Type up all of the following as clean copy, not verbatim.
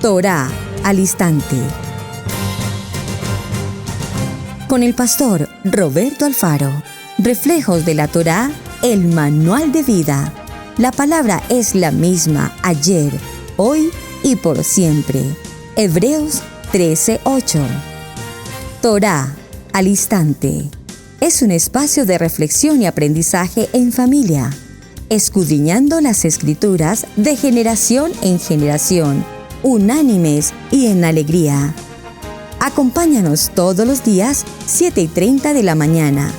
Torá al instante. Con el pastor Roberto Alfaro. Reflejos de la Torá, el manual de vida. La palabra es la misma ayer, hoy y por siempre. Hebreos 13:8. Torá al instante. Es un espacio de reflexión y aprendizaje en familia, escudriñando las Escrituras de generación en generación, unánimes y en alegría. Acompáñanos todos los días, 7:30 de la mañana.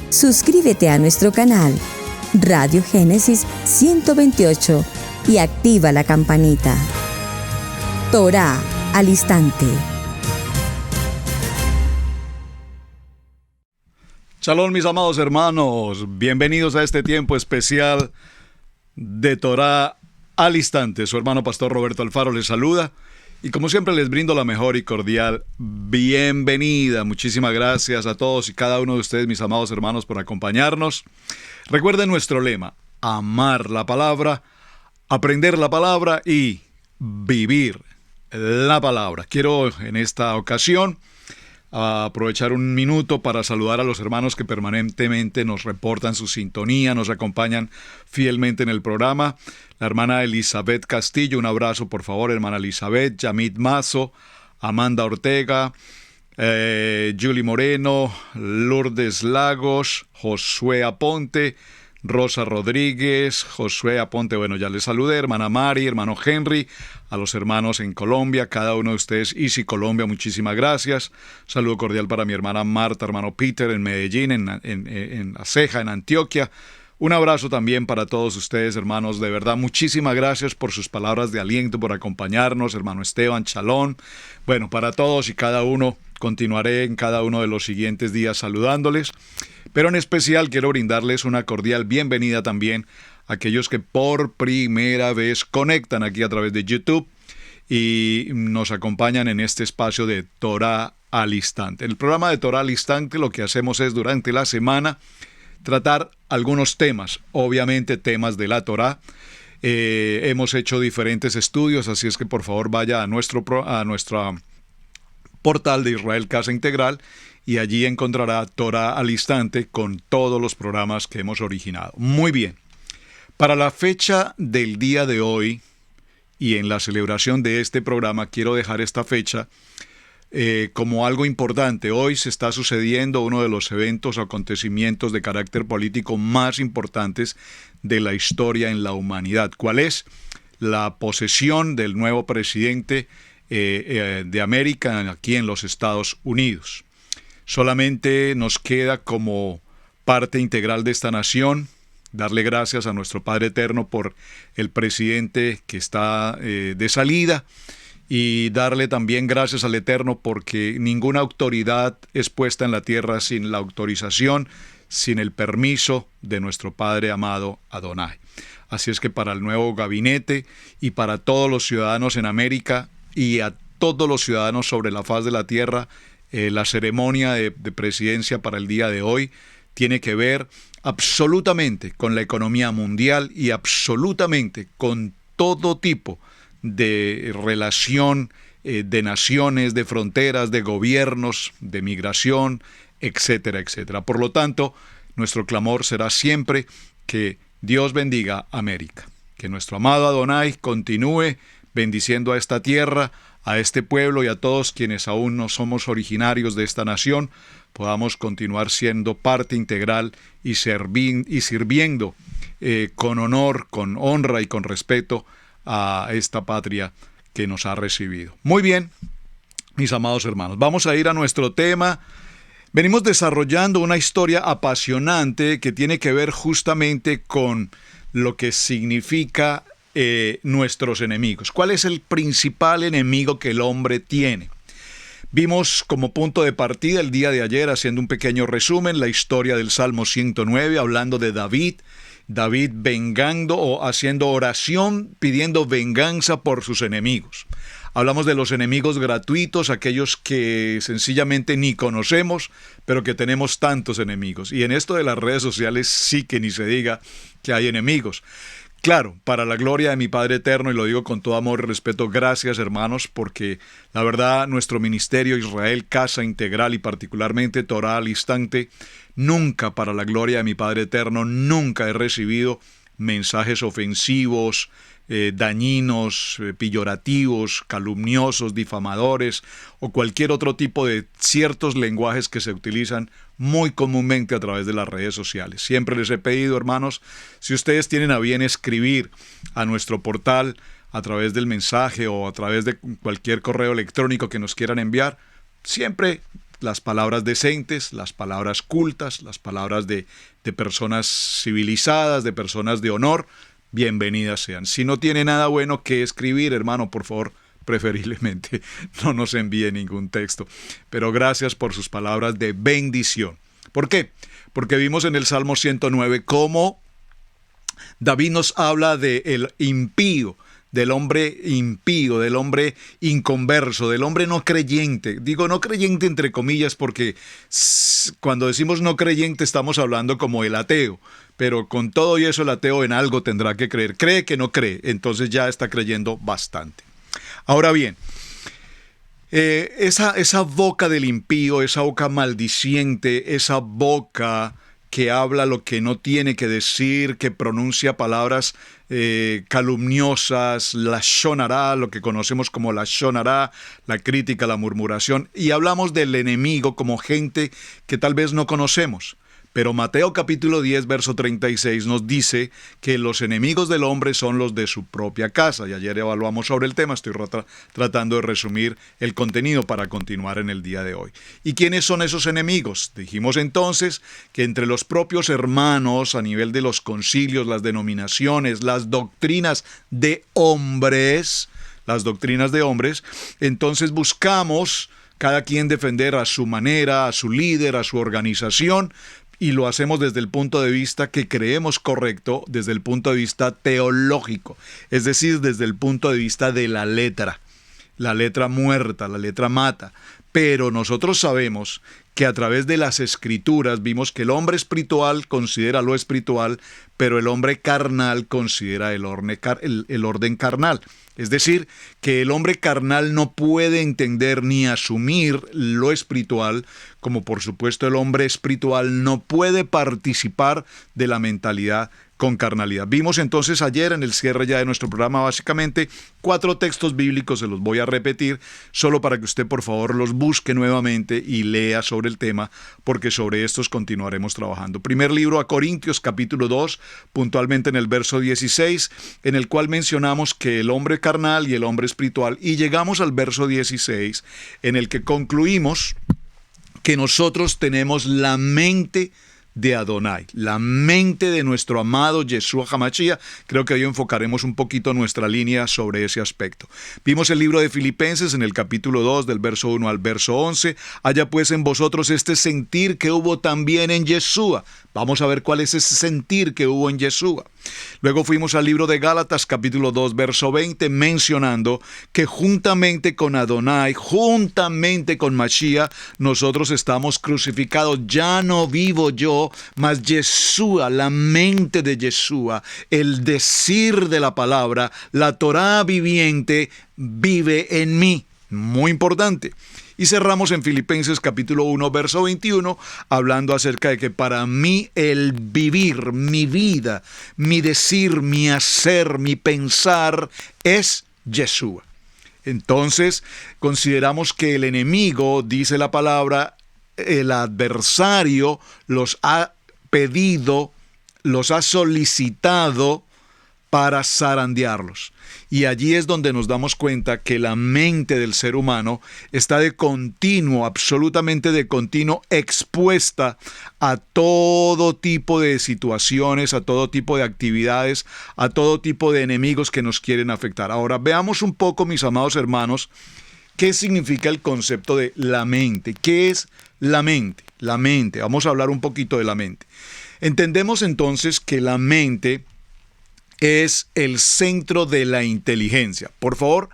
Suscríbete a nuestro canal, Radio Génesis 128, y activa la campanita. Torá al instante. Shalom, mis amados hermanos, bienvenidos a este tiempo especial de Torá al instante. Su hermano pastor Roberto Alfaro les saluda y como siempre les brindo la mejor y cordial bienvenida. Muchísimas gracias a todos y cada uno de ustedes, mis amados hermanos, por acompañarnos. Recuerden nuestro lema: amar la palabra, aprender la palabra y vivir la palabra. Quiero en esta ocasión aprovechar un minuto para saludar a los hermanos que permanentemente nos reportan su sintonía, nos acompañan fielmente en el programa. La hermana Elizabeth Castillo, un abrazo por favor, hermana Elizabeth. Yamit Mazo, Amanda Ortega, Julie Moreno, Lourdes Lagos, Josué Aponte, Rosa Rodríguez, Josué Aponte, bueno, ya les saludé, hermana Mari, hermano Henry, a los hermanos en Colombia, cada uno de ustedes, Easy Colombia, muchísimas gracias. Saludo cordial para mi hermana Marta, hermano Peter en Medellín, en La Ceja, en Antioquia. Un abrazo también para todos ustedes, hermanos, de verdad, muchísimas gracias por sus palabras de aliento, por acompañarnos, hermano Esteban, Chalón. Bueno, para todos y cada uno, continuaré en cada uno de los siguientes días saludándoles. Pero en especial quiero brindarles una cordial bienvenida también a aquellos que por primera vez conectan aquí a través de YouTube y nos acompañan en este espacio de Torá al instante. En el programa de Torá al instante lo que hacemos es durante la semana tratar algunos temas, obviamente temas de la Torá. Hemos hecho diferentes estudios, así es que por favor vaya a nuestro portal de Israel Casa Integral y allí encontrará Torá al instante con todos los programas que hemos originado. Muy bien, para la fecha del día de hoy y en la celebración de este programa quiero dejar esta fecha como algo importante. Hoy se está sucediendo uno de los eventos o acontecimientos de carácter político más importantes de la historia en la humanidad. ¿Cuál es? La posesión del nuevo presidente de América aquí en los Estados Unidos. Solamente nos queda como parte integral de esta nación darle gracias a nuestro Padre Eterno por el presidente que está de salida y darle también gracias al Eterno porque ninguna autoridad es puesta en la tierra sin la autorización, sin el permiso de nuestro Padre amado Adonai. Así es que para el nuevo gabinete y para todos los ciudadanos en América y a todos los ciudadanos sobre la faz de la tierra, la ceremonia de presidencia para el día de hoy tiene que ver absolutamente con la economía mundial y absolutamente con todo tipo de relación de naciones, de fronteras, de gobiernos, de migración, etcétera, etcétera. Por lo tanto, nuestro clamor será siempre que Dios bendiga América, que nuestro amado Adonai continúe bendiciendo a esta tierra, a este pueblo y a todos quienes aún no somos originarios de esta nación, podamos continuar siendo parte integral y sirviendo con honor, con honra y con respeto a esta patria que nos ha recibido. Muy bien, mis amados hermanos, vamos a ir a nuestro tema. Venimos desarrollando una historia apasionante que tiene que ver justamente con lo que significa nuestros enemigos. ¿Cuál es el principal enemigo que el hombre tiene? Vimos como punto de partida el día de ayer, haciendo un pequeño resumen, la historia del Salmo 109, hablando de David vengando o haciendo oración, pidiendo venganza por sus enemigos. Hablamos de los enemigos gratuitos, aquellos que sencillamente ni conocemos, pero que tenemos tantos enemigos. Y en esto de las redes sociales sí que ni se diga que hay enemigos. Claro, para la gloria de mi Padre Eterno, y lo digo con todo amor y respeto, gracias hermanos, porque la verdad nuestro ministerio Israel Casa Integral y particularmente Torah al Instante, nunca para la gloria de mi Padre Eterno, nunca he recibido mensajes ofensivos, dañinos, peyorativos, calumniosos, difamadores o cualquier otro tipo de ciertos lenguajes que se utilizan muy comúnmente a través de las redes sociales. Siempre les he pedido, hermanos, si ustedes tienen a bien escribir a nuestro portal a través del mensaje o a través de cualquier correo electrónico que nos quieran enviar, siempre las palabras decentes, las palabras cultas, las palabras de personas civilizadas, de personas de honor, bienvenidas sean. Si no tiene nada bueno que escribir, hermano, por favor, preferiblemente no nos envíe ningún texto. Pero gracias por sus palabras de bendición. ¿Por qué? Porque vimos en el Salmo 109 cómo David nos habla del impío, del hombre impío, del hombre inconverso, del hombre no creyente. Digo no creyente entre comillas porque cuando decimos no creyente estamos hablando como el ateo. Pero con todo y eso el ateo en algo tendrá que creer. Cree que no cree, entonces ya está creyendo bastante. Ahora bien, esa boca del impío, esa boca maldiciente, esa boca que habla lo que no tiene que decir, que pronuncia palabras calumniosas, lashon hará, lo que conocemos como lashon hará, la crítica, la murmuración, y hablamos del enemigo como gente que tal vez no conocemos. Pero Mateo capítulo 10, verso 36 nos dice que los enemigos del hombre son los de su propia casa. Y ayer evaluamos sobre el tema, estoy tratando de resumir el contenido para continuar en el día de hoy. ¿Y quiénes son esos enemigos? Dijimos entonces que entre los propios hermanos, a nivel de los concilios, las denominaciones, las doctrinas de hombres, entonces buscamos cada quien defender a su manera, a su líder, a su organización, y lo hacemos desde el punto de vista que creemos correcto, desde el punto de vista teológico, es decir, desde el punto de vista de la letra. La letra muerta, la letra mata. Pero nosotros sabemos que a través de las Escrituras vimos que el hombre espiritual considera lo espiritual, pero el hombre carnal considera el orden carnal. Es decir, que el hombre carnal no puede entender ni asumir lo espiritual, como por supuesto el hombre espiritual no puede participar de la mentalidad con carnalidad. Vimos entonces ayer en el cierre ya de nuestro programa básicamente 4 textos bíblicos, se los voy a repetir, solo para que usted por favor los busque nuevamente y lea sobre el tema, porque sobre estos continuaremos trabajando. Primer libro a Corintios capítulo 2, puntualmente en el verso 16, en el cual mencionamos que el hombre carnal y el hombre espiritual, y llegamos al verso 16, en el que concluimos que nosotros tenemos la mente de Adonai, la mente de nuestro amado Yeshua HaMashiach. Creo que hoy enfocaremos un poquito nuestra línea sobre ese aspecto. Vimos el libro de Filipenses en el capítulo 2, del verso 1 al verso 11. Haya pues en vosotros este sentir que hubo también en Yeshua. Vamos a ver cuál es ese sentir que hubo en Yeshua. Luego fuimos al libro de Gálatas, capítulo 2, verso 20, mencionando que juntamente con Adonai, juntamente con Mashiach, nosotros estamos crucificados. Ya no vivo yo, mas Yeshua, la mente de Yeshua, el decir de la palabra, la Torá viviente, vive en mí. Muy importante. Y cerramos en Filipenses capítulo 1, verso 21, hablando acerca de que para mí el vivir, mi vida, mi decir, mi hacer, mi pensar es Yeshua. Entonces, consideramos que el enemigo, dice la palabra, el adversario los ha pedido, los ha solicitado para zarandearlos. Y allí es donde nos damos cuenta que la mente del ser humano está de continuo, absolutamente de continuo, expuesta a todo tipo de situaciones, a todo tipo de actividades, a todo tipo de enemigos que nos quieren afectar. Ahora, veamos un poco, mis amados hermanos, qué significa el concepto de la mente. ¿Qué es la mente? La mente. Vamos a hablar un poquito de la mente. Entendemos entonces que la mente es el centro de la inteligencia. Por favor,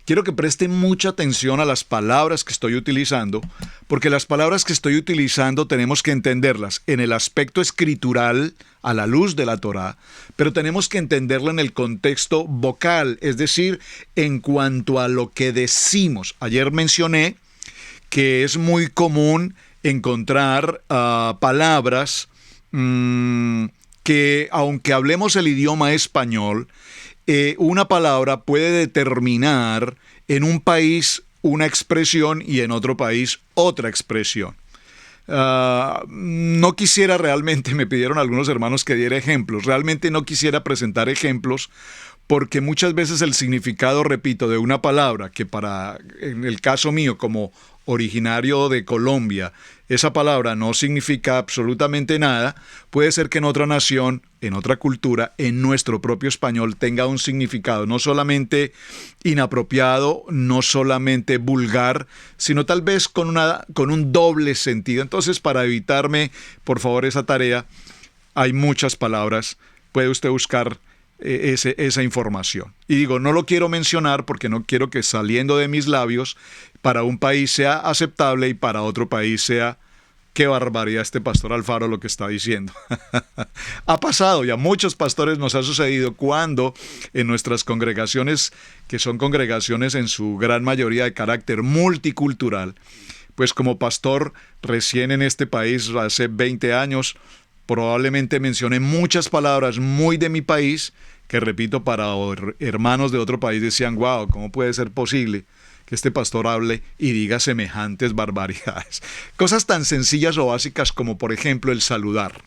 quiero que presten mucha atención a las palabras que estoy utilizando, porque las palabras que estoy utilizando tenemos que entenderlas en el aspecto escritural, a la luz de la Torá, pero tenemos que entenderla en el contexto vocal, es decir, en cuanto a lo que decimos. Ayer mencioné que es muy común encontrar palabras que, aunque hablemos el idioma español, una palabra puede determinar en un país una expresión y en otro país otra expresión. No quisiera realmente, me pidieron algunos hermanos que diera ejemplos, realmente no quisiera presentar ejemplos porque muchas veces el significado, repito, de una palabra que en el caso mío como originario de Colombia, esa palabra no significa absolutamente nada, puede ser que en otra nación, en otra cultura, en nuestro propio español tenga un significado no solamente inapropiado, no solamente vulgar, sino tal vez con un doble sentido. Entonces, para evitarme, por favor, esa tarea, hay muchas palabras, puede usted buscar esa información. Y digo, no lo quiero mencionar porque no quiero que saliendo de mis labios para un país sea aceptable y para otro país sea qué barbaridad este pastor Alfaro lo que está diciendo. Ha pasado y a muchos pastores nos ha sucedido cuando en nuestras congregaciones, que son congregaciones en su gran mayoría de carácter multicultural, pues como pastor recién en este país hace 20 años, probablemente mencioné muchas palabras muy de mi país, que repito, para hermanos de otro país decían, wow, ¿cómo puede ser posible que este pastor hable y diga semejantes barbaridades? Cosas tan sencillas o básicas como, por ejemplo, el saludar.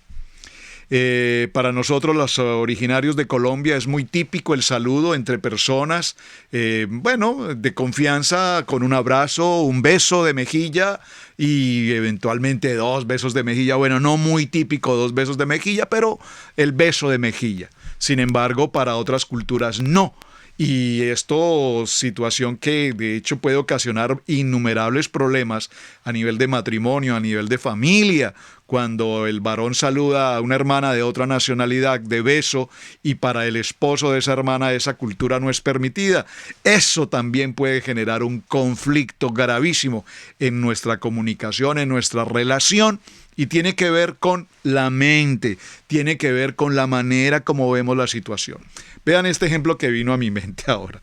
Para nosotros los originarios de Colombia es muy típico el saludo entre personas, de confianza, con un abrazo, un beso de mejilla y eventualmente 2 besos de mejilla. Bueno, no muy típico 2 besos de mejilla, pero el beso de mejilla. Sin embargo, para otras culturas no. Y esto, situación que de hecho puede ocasionar innumerables problemas a nivel de matrimonio, a nivel de familia, cuando el varón saluda a una hermana de otra nacionalidad de beso y para el esposo de esa hermana esa cultura no es permitida. Eso también puede generar un conflicto gravísimo en nuestra comunicación, en nuestra relación. Y tiene que ver con la mente, tiene que ver con la manera como vemos la situación. Vean este ejemplo que vino a mi mente ahora,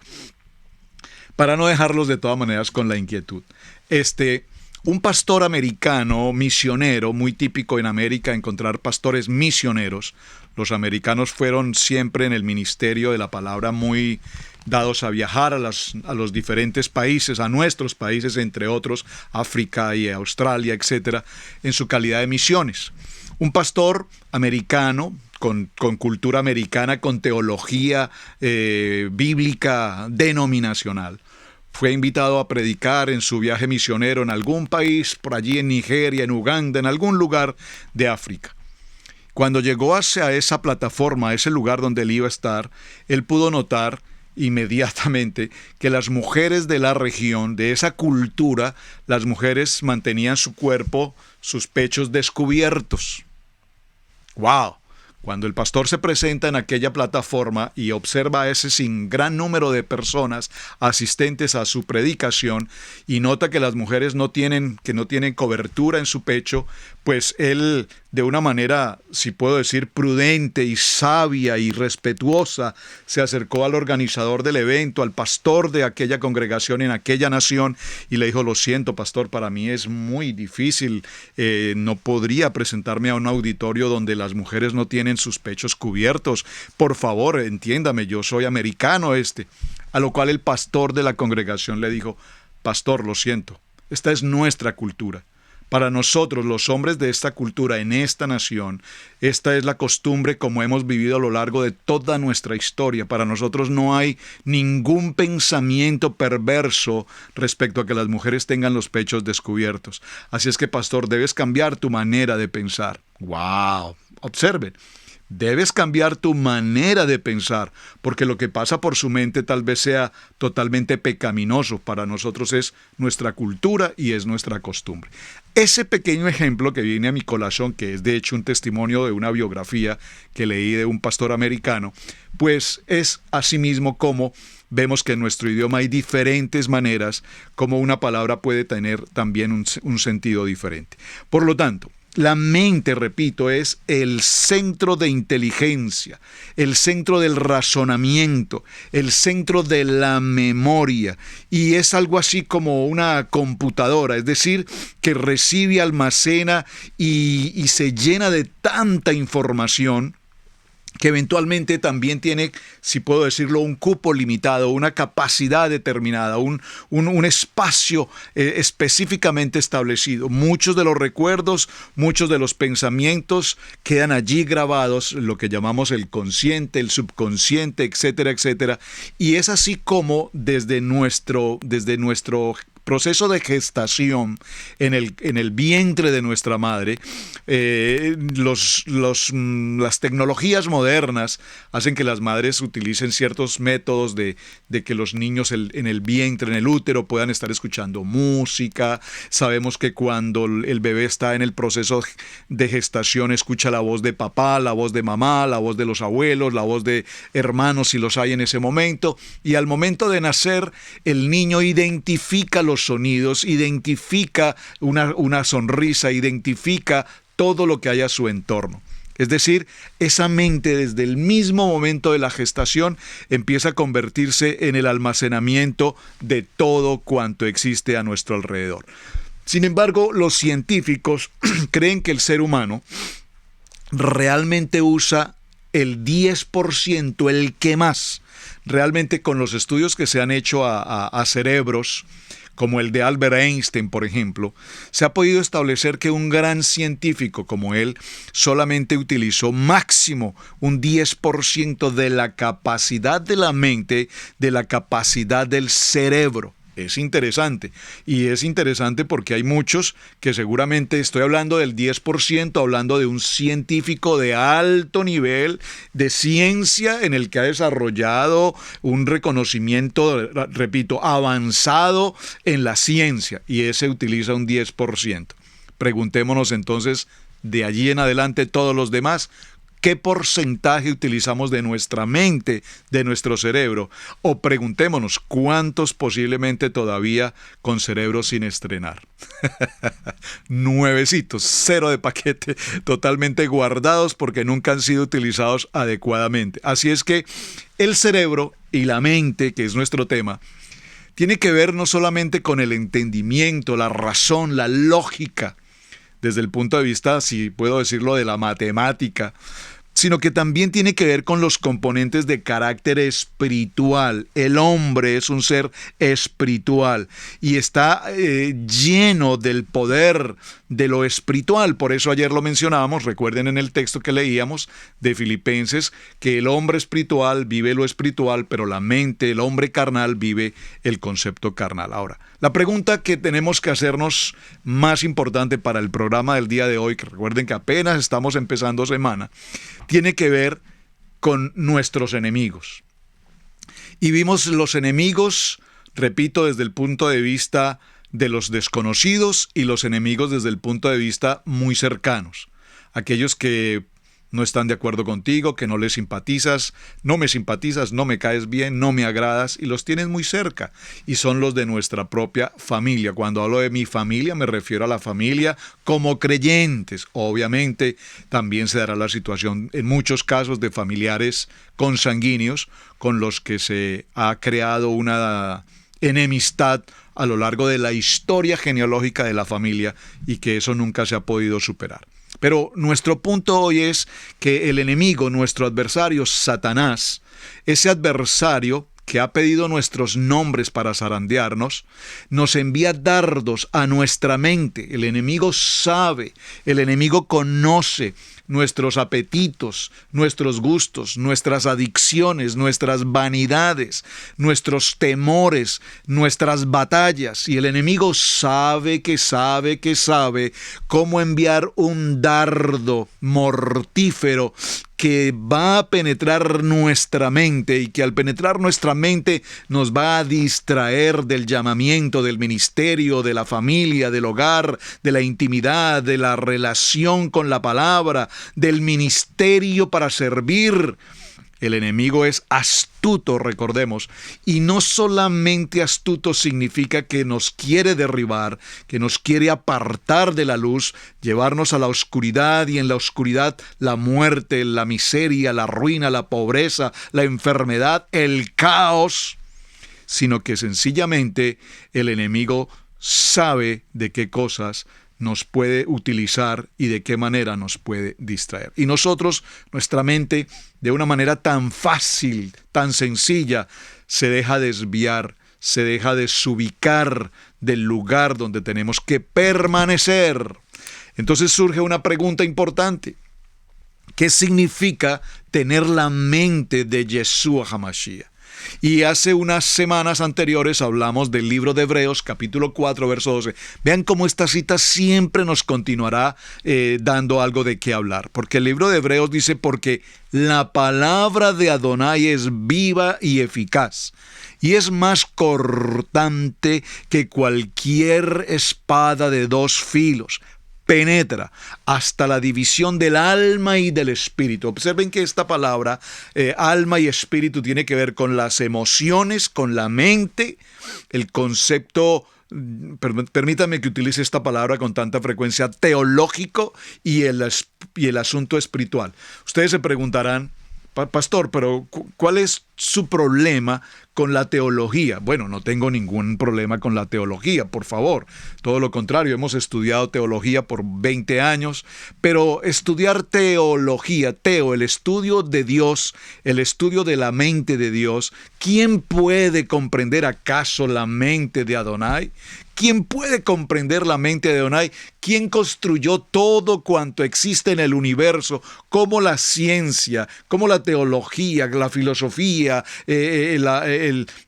para no dejarlos de todas maneras con la inquietud. Un pastor americano misionero, muy típico en América encontrar pastores misioneros. Los americanos fueron siempre en el ministerio de la palabra muy dados a viajar a los diferentes países, a nuestros países, entre otros, África y Australia, etcétera, en su calidad de misiones. Un pastor americano, con cultura americana, con teología bíblica denominacional, fue invitado a predicar en su viaje misionero en algún país, por allí en Nigeria, en Uganda, en algún lugar de África. Cuando llegó hacia esa plataforma, a ese lugar donde él iba a estar, él pudo notar inmediatamente que las mujeres de la región, de esa cultura, las mujeres mantenían su cuerpo, sus pechos descubiertos. ¡Wow! Cuando el pastor se presenta en aquella plataforma y observa a ese gran número de personas asistentes a su predicación y nota que las mujeres no tienen cobertura en su pecho, pues él, de una manera, si puedo decir, prudente y sabia y respetuosa, se acercó al organizador del evento, al pastor de aquella congregación en aquella nación y le dijo: lo siento, pastor, para mí es muy difícil, no podría presentarme a un auditorio donde las mujeres no tienen sus pechos cubiertos. Por favor, entiéndame, yo soy americano. A lo cual el pastor de la congregación le dijo: pastor, lo siento, esta es nuestra cultura. Para nosotros, los hombres de esta cultura, en esta nación, esta es la costumbre como hemos vivido a lo largo de toda nuestra historia. Para nosotros no hay ningún pensamiento perverso respecto a que las mujeres tengan los pechos descubiertos. Así es que, pastor, debes cambiar tu manera de pensar. ¡Wow! Observen. Debes cambiar tu manera de pensar, porque lo que pasa por su mente tal vez sea totalmente pecaminoso. Para nosotros es nuestra cultura y es nuestra costumbre. Ese pequeño ejemplo que viene a mi colación, que es de hecho un testimonio de una biografía que leí de un pastor americano, pues es asimismo como vemos que en nuestro idioma hay diferentes maneras como una palabra puede tener también un sentido diferente. Por lo tanto, la mente, repito, es el centro de inteligencia, el centro del razonamiento, el centro de la memoria, y es algo así como una computadora, es decir, que recibe, almacena y se llena de tanta información que eventualmente también tiene, si puedo decirlo, un cupo limitado, una capacidad determinada, un espacio específicamente establecido. Muchos de los recuerdos, muchos de los pensamientos quedan allí grabados, lo que llamamos el consciente, el subconsciente, etcétera, etcétera. Y es así como desde nuestro proceso de gestación en el vientre de nuestra madre, las tecnologías modernas hacen que las madres utilicen ciertos métodos de que los niños en el vientre, en el útero, puedan estar escuchando música. Sabemos que cuando el bebé está en el proceso de gestación escucha la voz de papá, la voz de mamá, la voz de los abuelos, la voz de hermanos si los hay en ese momento, y al momento de nacer el niño identifica los sonidos, identifica una sonrisa, identifica todo lo que hay a su entorno. Es decir, esa mente desde el mismo momento de la gestación empieza a convertirse en el almacenamiento de todo cuanto existe a nuestro alrededor. Sin embargo, los científicos creen que el ser humano realmente usa el 10%, el que más. Realmente con los estudios que se han hecho a cerebros, como el de Albert Einstein, por ejemplo, se ha podido establecer que un gran científico como él solamente utilizó máximo un 10% de la capacidad de la mente, de la capacidad del cerebro. Es interesante, y es interesante porque hay muchos que seguramente, estoy hablando del 10%, hablando de un científico de alto nivel de ciencia en el que ha desarrollado un reconocimiento, repito, avanzado en la ciencia, y ese utiliza un 10%. Preguntémonos entonces, de allí en adelante todos los demás, ¿qué porcentaje utilizamos de nuestra mente, de nuestro cerebro? O preguntémonos, ¿cuántos posiblemente todavía con cerebro sin estrenar? Nuevecitos, cero de paquete, totalmente guardados porque nunca han sido utilizados adecuadamente. Así es que el cerebro y la mente, que es nuestro tema, tiene que ver no solamente con el entendimiento, la razón, la lógica, desde el punto de vista, si puedo decirlo, de la matemática, sino que también tiene que ver con los componentes de carácter espiritual. El hombre es un ser espiritual y está lleno del poder de lo espiritual. Por eso ayer lo mencionábamos, recuerden en el texto que leíamos de Filipenses, que el hombre espiritual vive lo espiritual, pero la mente, el hombre carnal, vive el concepto carnal. Ahora, la pregunta que tenemos que hacernos más importante para el programa del día de hoy, que recuerden que apenas estamos empezando semana, tiene que ver con nuestros enemigos. Y vimos los enemigos, repito, desde el punto de vista de los desconocidos y los enemigos desde el punto de vista muy cercanos. Aquellos que no están de acuerdo contigo, que no les simpatizas, no me caes bien, no me agradas, y los tienes muy cerca, y son los de nuestra propia familia. Cuando hablo de mi familia me refiero a la familia como creyentes. Obviamente también se dará la situación en muchos casos de familiares consanguíneos con los que se ha creado una enemistad a lo largo de la historia genealógica de la familia y que eso nunca se ha podido superar. Pero nuestro punto hoy es que el enemigo, nuestro adversario, Satanás, ese adversario que ha pedido nuestros nombres para zarandearnos, nos envía dardos a nuestra mente. El enemigo sabe, el enemigo conoce nuestros apetitos, nuestros gustos, nuestras adicciones, nuestras vanidades, nuestros temores, nuestras batallas. Y el enemigo sabe cómo enviar un dardo mortífero que va a penetrar nuestra mente y que al penetrar nuestra mente nos va a distraer del llamamiento, del ministerio, de la familia, del hogar, de la intimidad, de la relación con la palabra, del ministerio para servir. El enemigo es astuto, recordemos, y no solamente astuto significa que nos quiere derribar, que nos quiere apartar de la luz, llevarnos a la oscuridad, y en la oscuridad la muerte, la miseria, la ruina, la pobreza, la enfermedad, el caos, sino que sencillamente el enemigo sabe de qué cosas nos puede utilizar y de qué manera nos puede distraer. Y nosotros, nuestra mente, de una manera tan fácil, tan sencilla, se deja desviar, se deja desubicar del lugar donde tenemos que permanecer. Entonces surge una pregunta importante. ¿Qué significa tener la mente de Yeshua HaMashiach? Y hace unas semanas anteriores hablamos del libro de Hebreos, capítulo 4, verso 12. Vean cómo esta cita siempre nos continuará dando algo de qué hablar. Porque el libro de Hebreos dice, porque la palabra de Adonai es viva y eficaz, y es más cortante que cualquier espada de dos filos. Penetra hasta la división del alma y del espíritu. Observen que esta palabra, alma y espíritu, tiene que ver con las emociones, con la mente, el concepto, permítame que utilice esta palabra con tanta frecuencia, teológico y el asunto espiritual. Ustedes se preguntarán, pastor, pero ¿cuál es su problema con la teología? Bueno, no tengo ningún problema con la teología, por favor. Todo lo contrario, hemos estudiado teología por 20 años, pero estudiar teología, el estudio de Dios, el estudio de la mente de Dios, ¿quién puede comprender acaso la mente de Adonai? ¿Quién puede comprender la mente de Adonai? ¿Quién construyó todo cuanto existe en el universo? Cómo la ciencia, cómo la teología, la filosofía,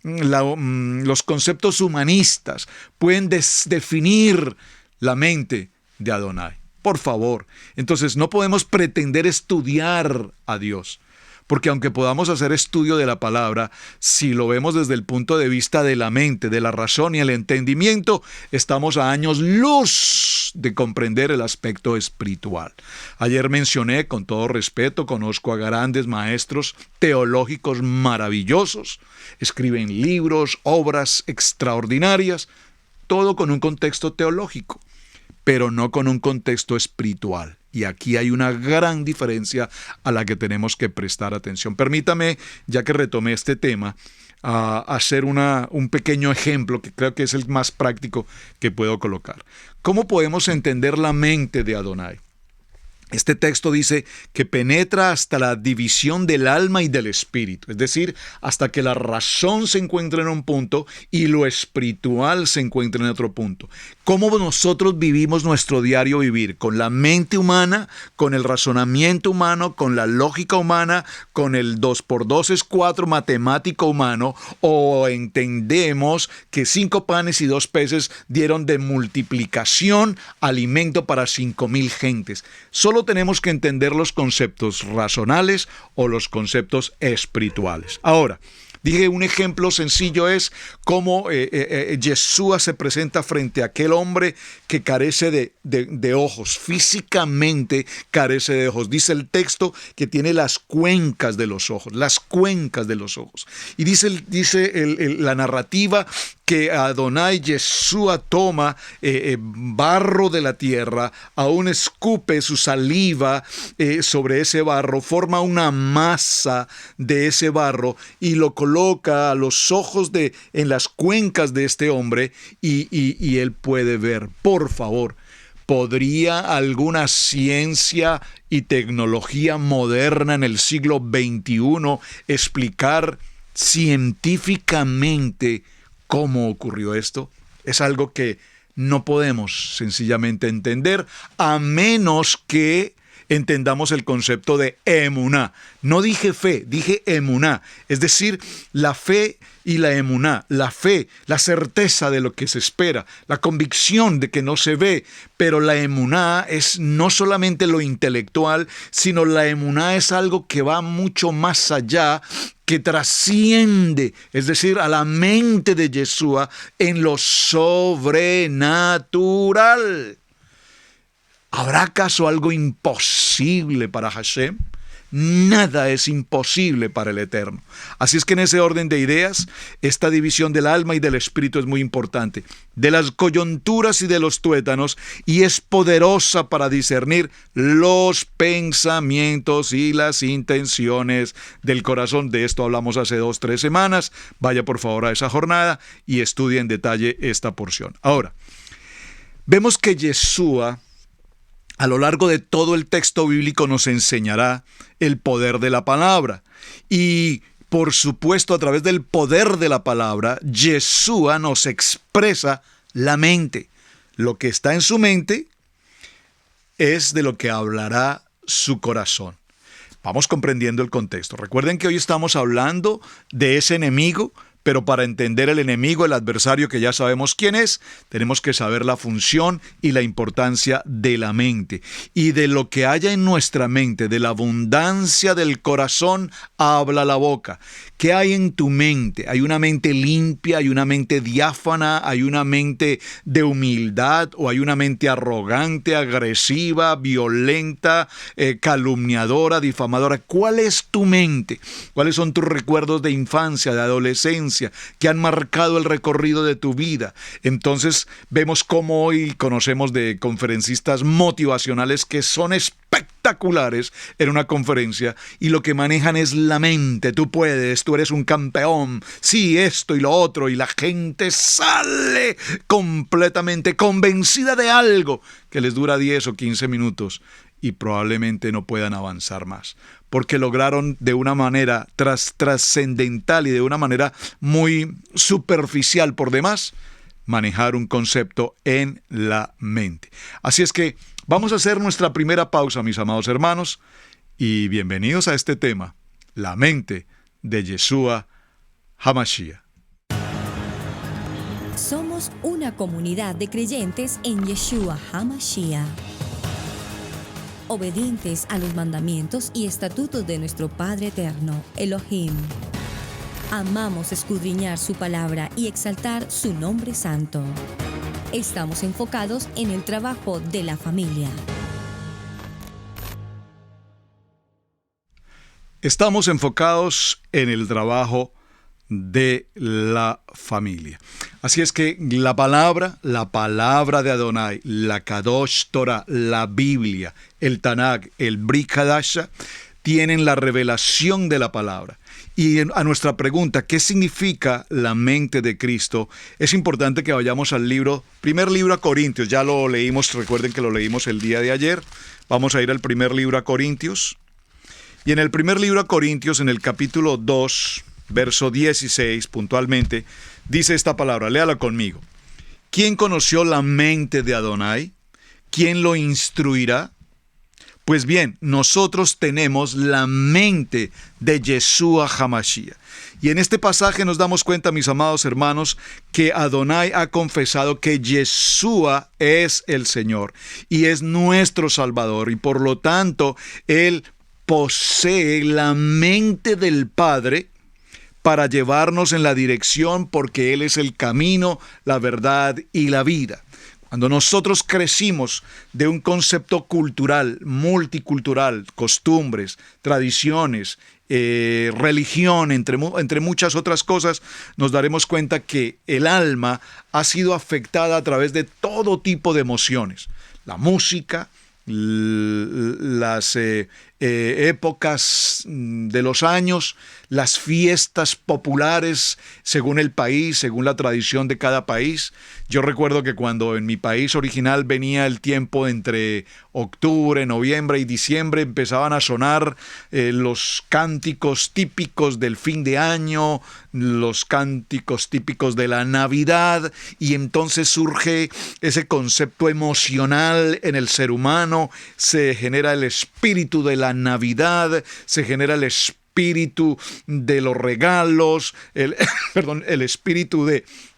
los conceptos humanistas pueden definir la mente de Adonai. Por favor, entonces no podemos pretender estudiar a Dios. Porque aunque podamos hacer estudio de la palabra, si lo vemos desde el punto de vista de la mente, de la razón y el entendimiento, estamos a años luz de comprender el aspecto espiritual. Ayer mencioné, con todo respeto, conozco a grandes maestros teológicos maravillosos, escriben libros, obras extraordinarias, todo con un contexto teológico, pero no con un contexto espiritual. Y aquí hay una gran diferencia a la que tenemos que prestar atención. Permítame, ya que retomé este tema, hacer un pequeño ejemplo que creo que es el más práctico que puedo colocar. ¿Cómo podemos entender la mente de Adonai? Este texto dice que penetra hasta la división del alma y del espíritu, es decir, hasta que la razón se encuentra en un punto y lo espiritual se encuentra en otro punto. ¿Cómo nosotros vivimos nuestro diario vivir? Con la mente humana, con el razonamiento humano, con la lógica humana, con el 2x2 es 4 matemático humano, o entendemos que 5 panes y 2 peces dieron de multiplicación alimento para 5,000 gentes. Solo tenemos que entender los conceptos racionales o los conceptos espirituales. Ahora, dije, un ejemplo sencillo es cómo Yeshua se presenta frente a aquel hombre que carece de ojos, físicamente carece de ojos. Dice el texto que tiene las cuencas de los ojos, Y dice la narrativa que Adonai Yeshua toma barro de la tierra, aún escupe su saliva sobre ese barro, forma una masa de ese barro y lo coloca a los ojos en las cuencas de este hombre y él puede ver. Por favor, ¿podría alguna ciencia y tecnología moderna en el siglo XXI explicar científicamente cómo ocurrió esto? Es algo que no podemos sencillamente entender, a menos que entendamos el concepto de emuná. No dije fe, dije emuná, es decir, la fe y la emuná, la fe, la certeza de lo que se espera, la convicción de que no se ve, pero la emuná es no solamente lo intelectual, sino la emuná es algo que va mucho más allá, que trasciende, es decir, a la mente de Yeshua en lo sobrenatural. ¿Habrá acaso algo imposible para Hashem? Nada es imposible para el Eterno. Así es que en ese orden de ideas, esta división del alma y del espíritu es muy importante, de las coyunturas y de los tuétanos, y es poderosa para discernir los pensamientos y las intenciones del corazón. De esto hablamos hace 2-3 semanas. Vaya por favor a esa jornada y estudie en detalle esta porción. Ahora, vemos que Yeshua, a lo largo de todo el texto bíblico, nos enseñará el poder de la palabra. Y, por supuesto, a través del poder de la palabra, Yeshua nos expresa la mente. Lo que está en su mente es de lo que hablará su corazón. Vamos comprendiendo el contexto. Recuerden que hoy estamos hablando de ese enemigo, pero para entender el enemigo, el adversario que ya sabemos quién es, tenemos que saber la función y la importancia de la mente. Y de lo que haya en nuestra mente, de la abundancia del corazón, habla la boca. ¿Qué hay en tu mente? ¿Hay una mente limpia? ¿Hay una mente diáfana? ¿Hay una mente de humildad? ¿O hay una mente arrogante, agresiva, violenta, calumniadora, difamadora? ¿Cuál es tu mente? ¿Cuáles son tus recuerdos de infancia, de adolescencia, que han marcado el recorrido de tu vida? Entonces vemos cómo hoy conocemos de conferencistas motivacionales que son espectaculares en una conferencia y lo que manejan es la mente. Tú puedes, tú eres un campeón, sí, esto y lo otro, y la gente sale completamente convencida de algo que les dura 10 o 15 minutos y probablemente no puedan avanzar más, porque lograron de una manera trascendental y de una manera muy superficial por demás manejar un concepto en la mente. Así es que vamos a hacer nuestra primera pausa, mis amados hermanos, y bienvenidos a este tema, la mente de Yeshua HaMashiach. Somos una comunidad de creyentes en Yeshua HaMashiach, obedientes a los mandamientos y estatutos de nuestro Padre Eterno, Elohim. Amamos escudriñar su palabra y exaltar su nombre santo. Estamos enfocados en el trabajo de la familia. Estamos enfocados en el trabajo de la familia. Así es que la palabra de Adonai, la Kadosh Torah, la Biblia, el Tanakh, el Brit Hadasha, tienen la revelación de la palabra. Y a nuestra pregunta, ¿qué significa la mente de Cristo? Es importante que vayamos al primer libro a Corintios. Ya lo leímos, recuerden que lo leímos el día de ayer. Vamos a ir al primer libro a Corintios. Y en el primer libro a Corintios, en el capítulo 2, verso 16, puntualmente, dice esta palabra, léala conmigo. ¿Quién conoció la mente de Adonai? ¿Quién lo instruirá? Pues bien, nosotros tenemos la mente de Yeshua HaMashiach. Y en este pasaje nos damos cuenta, mis amados hermanos, que Adonai ha confesado que Yeshua es el Señor y es nuestro Salvador. Y por lo tanto, Él posee la mente del Padre para llevarnos en la dirección, porque Él es el camino, la verdad y la vida. Cuando nosotros crecimos de un concepto cultural, multicultural, costumbres, tradiciones, religión, entre muchas otras cosas, nos daremos cuenta que el alma ha sido afectada a través de todo tipo de emociones. La música, las épocas de los años, las fiestas populares según el país, según la tradición de cada país. Yo recuerdo que cuando en mi país original venía el tiempo entre octubre, noviembre y diciembre, empezaban a sonar los cánticos típicos del fin de año, los cánticos típicos de la Navidad, y entonces surge ese concepto emocional en el ser humano, se genera el espíritu de la Navidad, se genera el espíritu de los regalos, el espíritu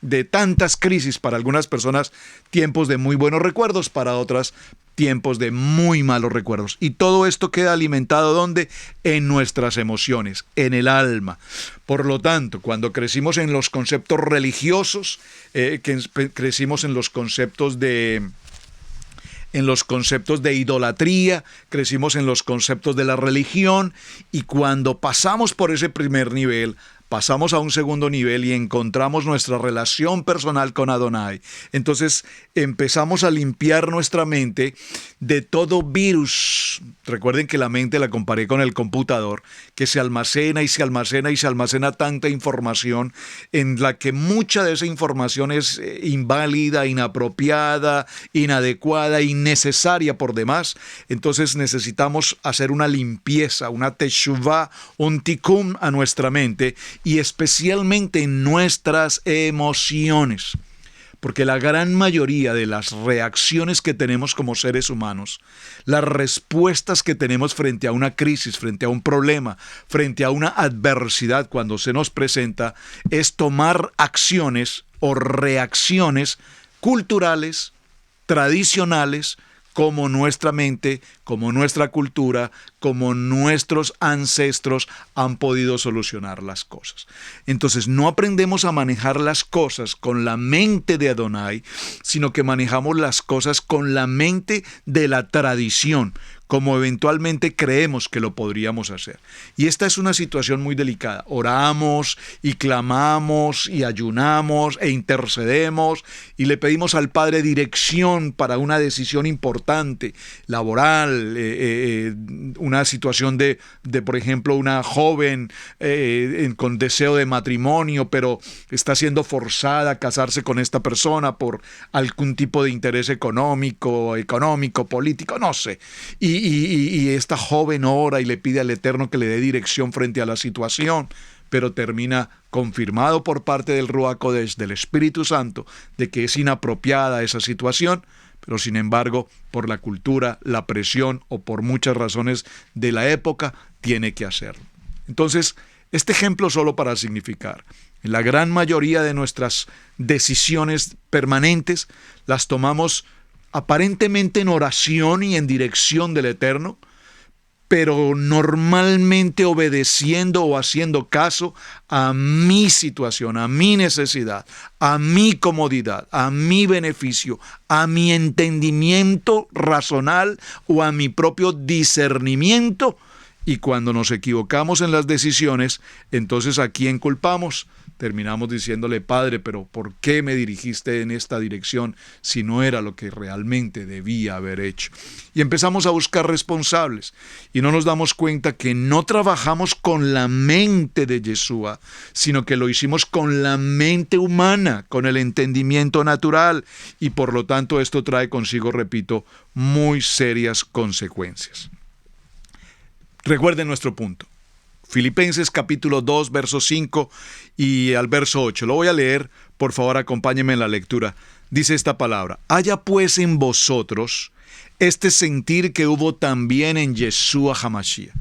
de tantas crisis, para algunas personas tiempos de muy buenos recuerdos, para otras tiempos de muy malos recuerdos. Y todo esto queda alimentado ¿dónde? En nuestras emociones, en el alma. Por lo tanto, cuando crecimos en los conceptos religiosos, crecimos en los conceptos de idolatría, crecimos en los conceptos de la religión, y cuando pasamos por ese primer nivel, pasamos a un segundo nivel y encontramos nuestra relación personal con Adonai. Entonces empezamos a limpiar nuestra mente de todo virus. Recuerden que la mente la comparé con el computador, que se almacena y se almacena y se almacena tanta información, en la que mucha de esa información es inválida, inapropiada, inadecuada, innecesaria por demás. Entonces necesitamos hacer una limpieza, una teshuvá, un tikkun a nuestra mente, y especialmente en nuestras emociones. Porque la gran mayoría de las reacciones que tenemos como seres humanos, las respuestas que tenemos frente a una crisis, frente a un problema, frente a una adversidad cuando se nos presenta, es tomar acciones o reacciones culturales, tradicionales, como nuestra mente, como nuestra cultura, como nuestros ancestros han podido solucionar las cosas. Entonces no aprendemos a manejar las cosas con la mente de Adonai, sino que manejamos las cosas con la mente de la tradición, como eventualmente creemos que lo podríamos hacer. Y esta es una situación muy delicada. Oramos y clamamos y ayunamos e intercedemos y le pedimos al Padre dirección para una decisión importante, laboral, una situación de por ejemplo, una joven con deseo de matrimonio, pero está siendo forzada a casarse con esta persona por algún tipo de interés económico, político, no sé. Y esta joven ora y le pide al Eterno que le dé dirección frente a la situación, pero termina confirmado por parte del Ruach Kodesh, del Espíritu Santo, de que es inapropiada esa situación, pero sin embargo, por la cultura, la presión o por muchas razones de la época, tiene que hacerlo. Entonces, este ejemplo solo para significar, en la gran mayoría de nuestras decisiones permanentes, las tomamos aparentemente en oración y en dirección del Eterno, pero normalmente obedeciendo o haciendo caso a mi situación, a mi necesidad, a mi comodidad, a mi beneficio, a mi entendimiento razonal o a mi propio discernimiento. Y cuando nos equivocamos en las decisiones, entonces ¿a quién culpamos? Terminamos diciéndole: Padre, pero ¿por qué me dirigiste en esta dirección si no era lo que realmente debía haber hecho? Y empezamos a buscar responsables y no nos damos cuenta que no trabajamos con la mente de Yeshua, sino que lo hicimos con la mente humana, con el entendimiento natural, y por lo tanto esto trae consigo, repito, muy serias consecuencias. Recuerden nuestro punto. Filipenses capítulo 2, verso 5 y al verso 8. Lo voy a leer, por favor acompáñenme en la lectura. Dice esta palabra: haya pues en vosotros este sentir que hubo también en Yeshua HaMashiach.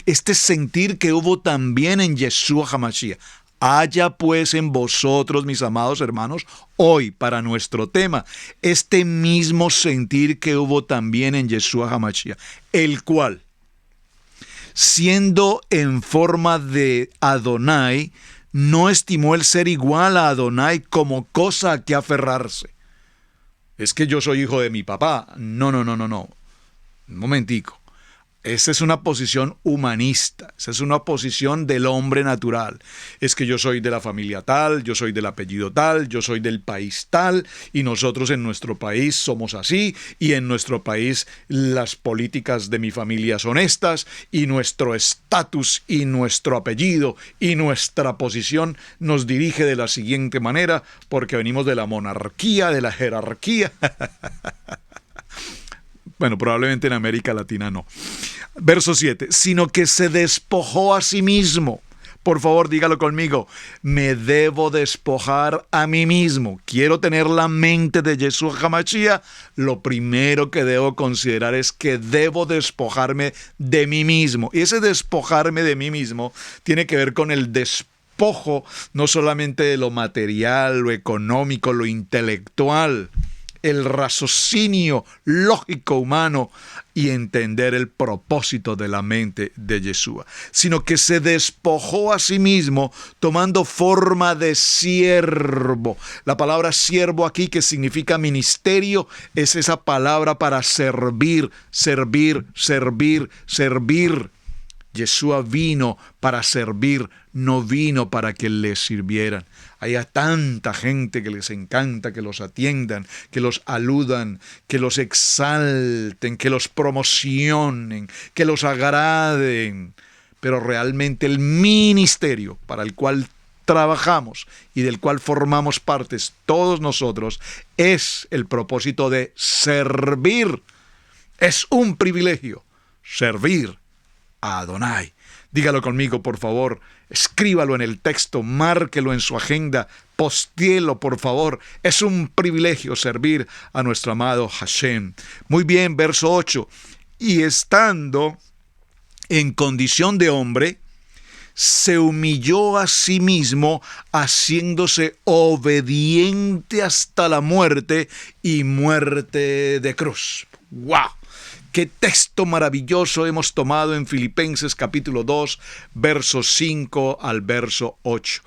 Este sentir que hubo también en Yeshua HaMashiach. Haya pues en vosotros, mis amados hermanos, hoy para nuestro tema, este mismo sentir que hubo también en Yeshua HaMashiach, el cual, siendo en forma de Adonai, no estimó el ser igual a Adonai como cosa a que aferrarse. Es que yo soy hijo de mi papá. No. Un momentico. Esa es una posición humanista, esa es una posición del hombre natural. Es que yo soy de la familia tal, yo soy del apellido tal, yo soy del país tal, y nosotros en nuestro país somos así, y en nuestro país las políticas de mi familia son estas, y nuestro estatus y nuestro apellido y nuestra posición nos dirige de la siguiente manera, porque venimos de la monarquía, de la jerarquía. Bueno, probablemente en América Latina no. Verso 7, sino que se despojó a sí mismo. Por favor, dígalo conmigo. Me debo despojar a mí mismo. Quiero tener la mente de Yeshua HaMashiach. Lo primero que debo considerar es que debo despojarme de mí mismo. Y ese despojarme de mí mismo tiene que ver con el despojo no solamente de lo material, lo económico, lo intelectual, el raciocinio lógico humano y entender el propósito de la mente de Yeshua, sino que se despojó a sí mismo tomando forma de siervo. La palabra siervo aquí, que significa ministerio, es esa palabra para servir, servir, servir, servir. Yeshua vino para servir, no vino para que le sirvieran. Hay tanta gente que les encanta que los atiendan, que los aludan, que los exalten, que los promocionen, que los agraden. Pero realmente el ministerio para el cual trabajamos y del cual formamos partes todos nosotros es el propósito de servir. Es un privilegio servir a Adonai. Dígalo conmigo, por favor. Escríbalo en el texto, márquelo en su agenda, postéelo, por favor. Es un privilegio servir a nuestro amado Hashem. Muy bien, verso 8. Y estando en condición de hombre, se humilló a sí mismo, haciéndose obediente hasta la muerte y muerte de cruz. ¡Wow! Qué texto maravilloso hemos tomado en Filipenses capítulo 2, versos 5 al verso 8.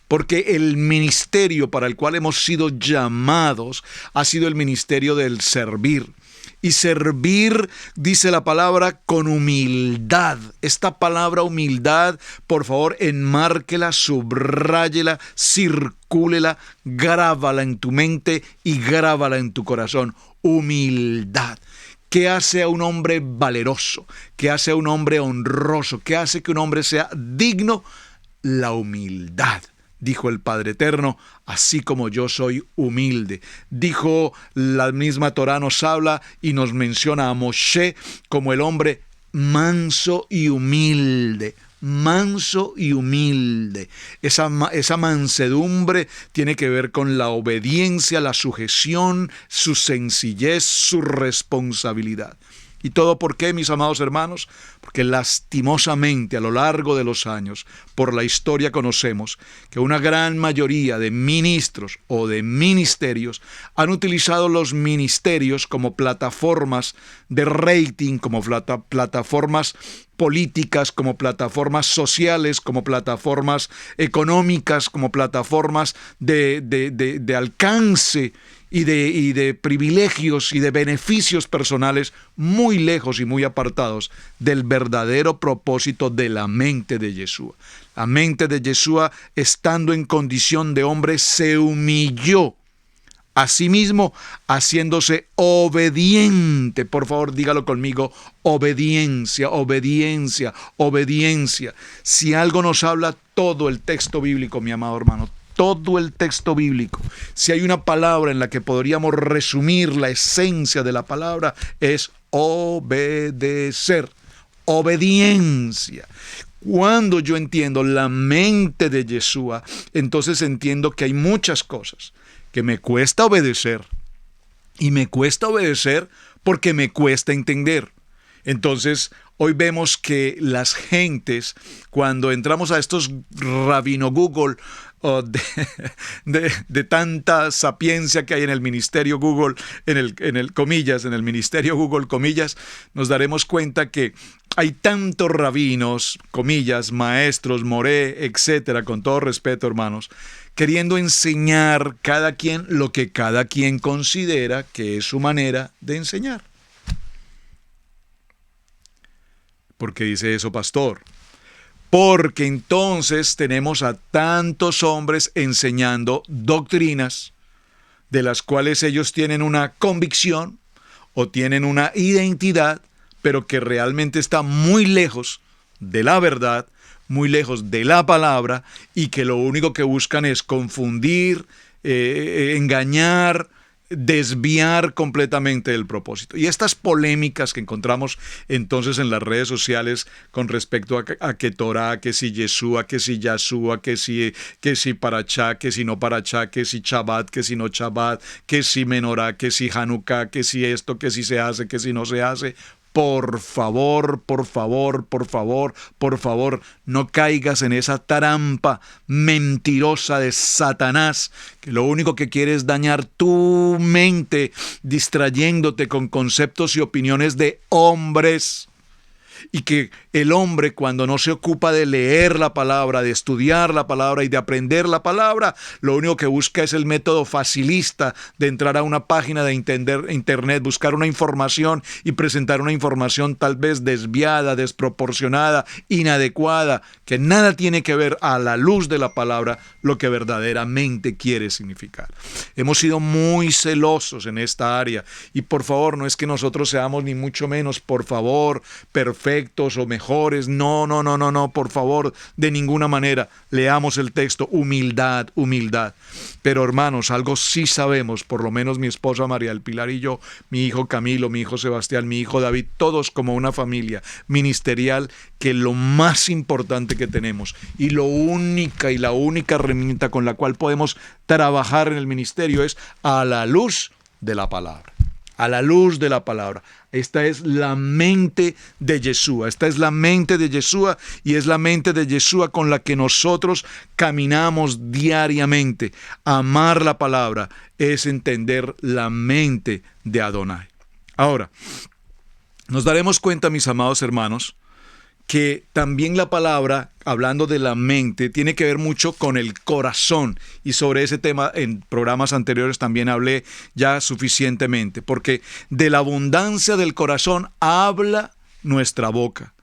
Porque el ministerio para el cual hemos sido llamados ha sido el ministerio del servir. Y servir, dice la palabra, con humildad. Esta palabra humildad, por favor, enmárquela, subráyela, circúlela, grábala en tu mente y grábala en tu corazón. Humildad. ¿Qué hace a un hombre valeroso? ¿Qué hace a un hombre honroso? ¿Qué hace que un hombre sea digno? La humildad. Dijo el Padre Eterno, así como yo soy humilde. Dijo, la misma Torá nos habla y nos menciona a Moshe como el hombre manso y humilde. Manso y humilde. Esa mansedumbre tiene que ver con la obediencia, la sujeción, su sencillez, su responsabilidad. ¿Y todo por qué, mis amados hermanos? Porque lastimosamente a lo largo de los años, por la historia conocemos que una gran mayoría de ministros o de ministerios han utilizado los ministerios como plataformas de rating, como plataformas políticas, como plataformas sociales, como plataformas económicas, como plataformas de alcance y de privilegios y de beneficios personales muy lejos y muy apartados del verdadero propósito de la mente de Yeshua. La mente de Yeshua, estando en condición de hombre, se humilló a sí mismo, haciéndose obediente. Por favor, dígalo conmigo: obediencia, obediencia, obediencia. Si algo nos habla todo el texto bíblico, mi amado hermano, todo el texto bíblico, si hay una palabra en la que podríamos resumir la esencia de la palabra, es obedecer, obediencia. Cuando yo entiendo la mente de Yeshua, entonces entiendo que hay muchas cosas que me cuesta obedecer, y me cuesta obedecer porque me cuesta entender. Entonces, hoy vemos que las gentes, cuando entramos a estos rabino Google, de tanta sapiencia que hay en el ministerio Google, en el ministerio Google, comillas, nos daremos cuenta que hay tantos rabinos, comillas, maestros, moré, etcétera, con todo respeto, hermanos, queriendo enseñar cada quien lo que cada quien considera que es su manera de enseñar. ¿Por qué dice eso, pastor? Porque entonces tenemos a tantos hombres enseñando doctrinas de las cuales ellos tienen una convicción o tienen una identidad, pero que realmente está muy lejos de la verdad, muy lejos de la palabra, y que lo único que buscan es confundir, engañar, desviar completamente el propósito. Y estas polémicas que encontramos entonces en las redes sociales con respecto a que Torah, que si Yeshua, que si Yashua, que si Parachá, que si no Parachá, que si Shabbat, que si no Shabbat, que si Menorá, que si Hanukkah, que si esto, que si se hace, que si no se hace. Por favor, por favor, por favor, por favor, no caigas en esa trampa mentirosa de Satanás, que lo único que quiere es dañar tu mente, distrayéndote con conceptos y opiniones de hombres. Y que el hombre, cuando no se ocupa de leer la palabra, de estudiar la palabra y de aprender la palabra, lo único que busca es el método facilista de entrar a una página de internet, buscar una información y presentar una información tal vez desviada, desproporcionada, inadecuada, que nada tiene que ver a la luz de la palabra lo que verdaderamente quiere significar. Hemos sido muy celosos en esta área y por favor, no es que nosotros seamos ni mucho menos, por favor, perfectos o mejores, no, por favor, de ninguna manera. Leamos el texto, humildad. Pero hermanos, algo sí sabemos, por lo menos mi esposa María del Pilar y yo, mi hijo Camilo, mi hijo Sebastián, mi hijo David, todos como una familia ministerial, que lo más importante que tenemos y la única herramienta con la cual podemos trabajar en el ministerio es a la luz de la palabra. A la luz de la palabra. Esta es la mente de Yeshua. Esta es la mente de Yeshua y es la mente de Yeshua con la que nosotros caminamos diariamente. Amar la palabra es entender la mente de Adonai. Ahora, nos daremos cuenta, mis amados hermanos, que también la palabra, hablando de la mente, tiene que ver mucho con el corazón. Y sobre ese tema en programas anteriores también hablé ya suficientemente, porque de la abundancia del corazón habla nuestra boca.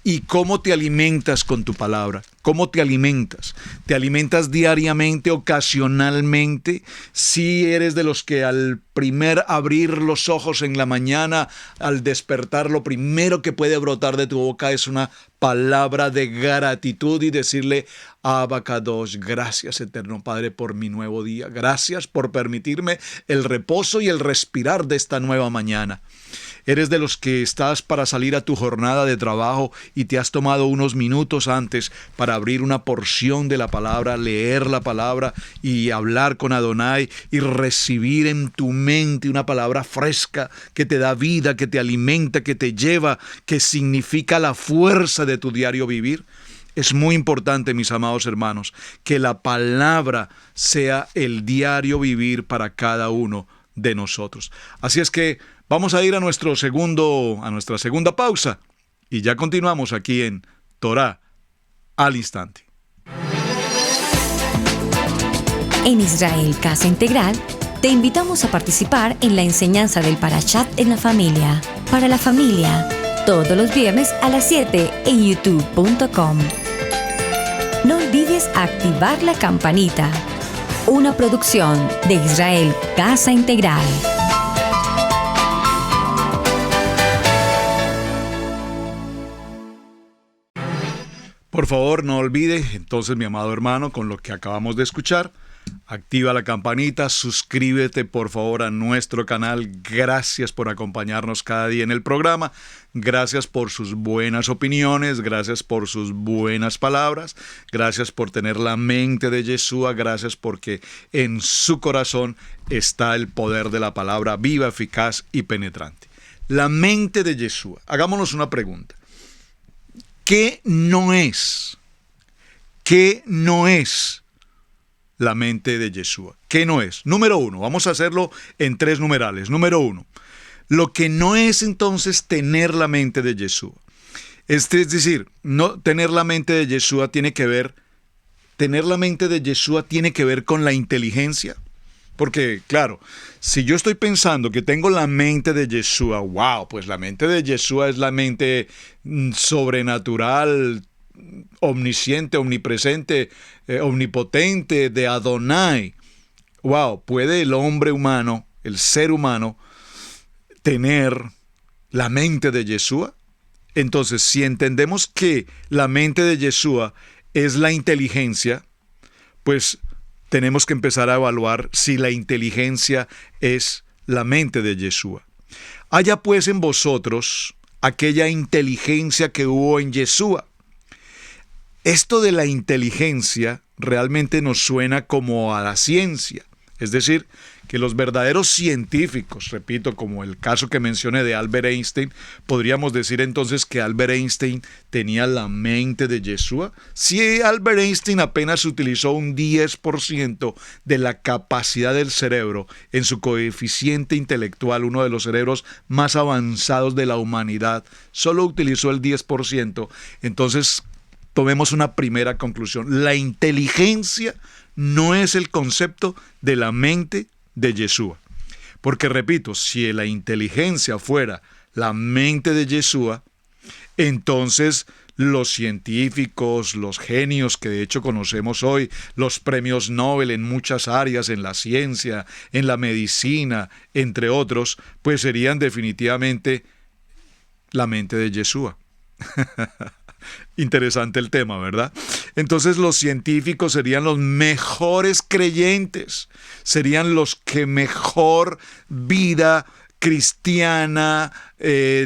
¿Y cómo te alimentas con tu palabra? ¿Cómo te alimentas? ¿Te alimentas diariamente, ocasionalmente? Si eres de los que al primer abrir los ojos en la mañana, al despertar, lo primero que puede brotar de tu boca es una palabra de gratitud y decirle: Abba Kadosh, gracias eterno Padre por mi nuevo día. Gracias por permitirme el reposo y el respirar de esta nueva mañana. Eres de los que estás para salir a tu jornada de trabajo y te has tomado unos minutos antes para abrir una porción de la palabra, leer la palabra y hablar con Adonai y recibir en tu mente una palabra fresca que te da vida, que te alimenta, que te lleva, que significa la fuerza de tu diario vivir. Es muy importante, mis amados hermanos, que la palabra sea el diario vivir para cada uno de nosotros. Así es que vamos a ir a nuestra segunda pausa y ya continuamos aquí en Torah al Instante. En Israel Casa Integral, te invitamos a participar en la enseñanza del Parashat en la familia. Para la familia, todos los viernes a las 7 en youtube.com. No olvides activar la campanita. Una producción de Israel Casa Integral. Por favor, no olvide, entonces, mi amado hermano, con lo que acabamos de escuchar, activa la campanita, suscríbete por favor a nuestro canal. Gracias por acompañarnos cada día en el programa. Gracias por sus buenas opiniones, gracias por sus buenas palabras, gracias por tener la mente de Yeshua, gracias porque en su corazón está el poder de la palabra viva, eficaz y penetrante. La mente de Yeshua. Hagámonos una pregunta. ¿Qué no es? ¿Qué no es la mente de Yeshua? ¿Qué no es? Número 1, vamos a hacerlo en 3 numerales. Número 1, lo que no es entonces tener la mente de Yeshua. Es decir, no tener la mente de Yeshua tiene que ver con la inteligencia. Porque, claro, si yo estoy pensando que tengo la mente de Yeshua, wow, pues la mente de Yeshua es la mente sobrenatural, omnisciente, omnipresente, omnipotente de Adonai. Wow, ¿puede el hombre humano, el ser humano, tener la mente de Yeshua? Entonces, si entendemos que la mente de Yeshua es la inteligencia, pues tenemos que empezar a evaluar si la inteligencia es la mente de Yeshua. Haya pues en vosotros aquella inteligencia que hubo en Yeshua. Esto de la inteligencia realmente nos suena como a la ciencia. Es decir, que los verdaderos científicos, repito, como el caso que mencioné de Albert Einstein, podríamos decir entonces que Albert Einstein tenía la mente de Yeshua. Si Albert Einstein apenas utilizó un 10% de la capacidad del cerebro en su coeficiente intelectual, uno de los cerebros más avanzados de la humanidad, solo utilizó el 10%, entonces tomemos una primera conclusión. La inteligencia no es el concepto de la mente de Yeshua. Porque repito, si la inteligencia fuera la mente de Yeshua, entonces los científicos, los genios que de hecho conocemos hoy, los premios Nobel en muchas áreas, en la ciencia, en la medicina, entre otros, pues serían definitivamente la mente de Yeshua. Interesante el tema, ¿verdad? Entonces los científicos serían los mejores creyentes, serían los que mejor vida cristiana,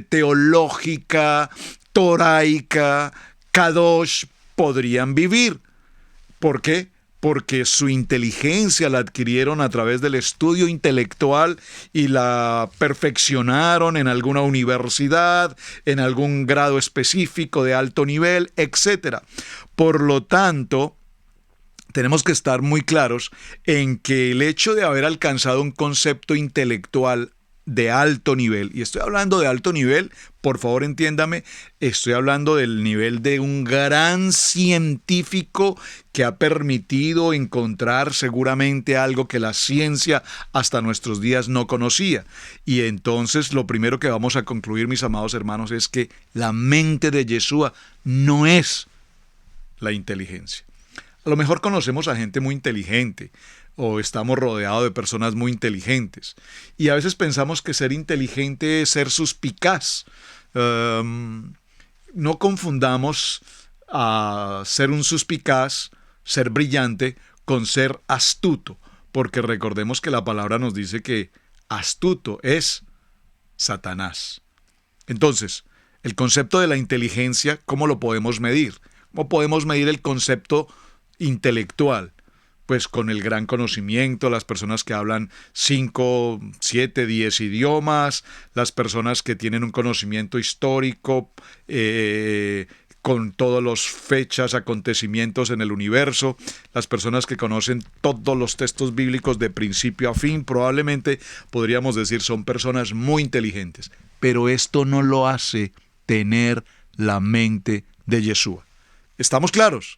teológica, toraica, kadosh podrían vivir. ¿Por qué? Porque su inteligencia la adquirieron a través del estudio intelectual y la perfeccionaron en alguna universidad, en algún grado específico de alto nivel, etc. Por lo tanto, tenemos que estar muy claros en que el hecho de haber alcanzado un concepto intelectual de alto nivel, y estoy hablando de alto nivel, por favor entiéndame, estoy hablando del nivel de un gran científico que ha permitido encontrar seguramente algo que la ciencia hasta nuestros días no conocía. Y entonces lo primero que vamos a concluir, mis amados hermanos, es que la mente de Yeshua no es la inteligencia. A lo mejor conocemos a gente muy inteligente, o estamos rodeados de personas muy inteligentes. Y a veces pensamos que ser inteligente es ser suspicaz. No confundamos a ser un suspicaz, ser brillante, con ser astuto, porque recordemos que la palabra nos dice que astuto es Satanás. Entonces, el concepto de la inteligencia, ¿cómo lo podemos medir? ¿Cómo podemos medir el concepto intelectual? Pues con el gran conocimiento, las personas que hablan 5, 7, 10 idiomas, las personas que tienen un conocimiento histórico con todas las fechas, acontecimientos en el universo, las personas que conocen todos los textos bíblicos de principio a fin, probablemente podríamos decir son personas muy inteligentes. Pero esto no lo hace tener la mente de Yeshua. ¿Estamos claros?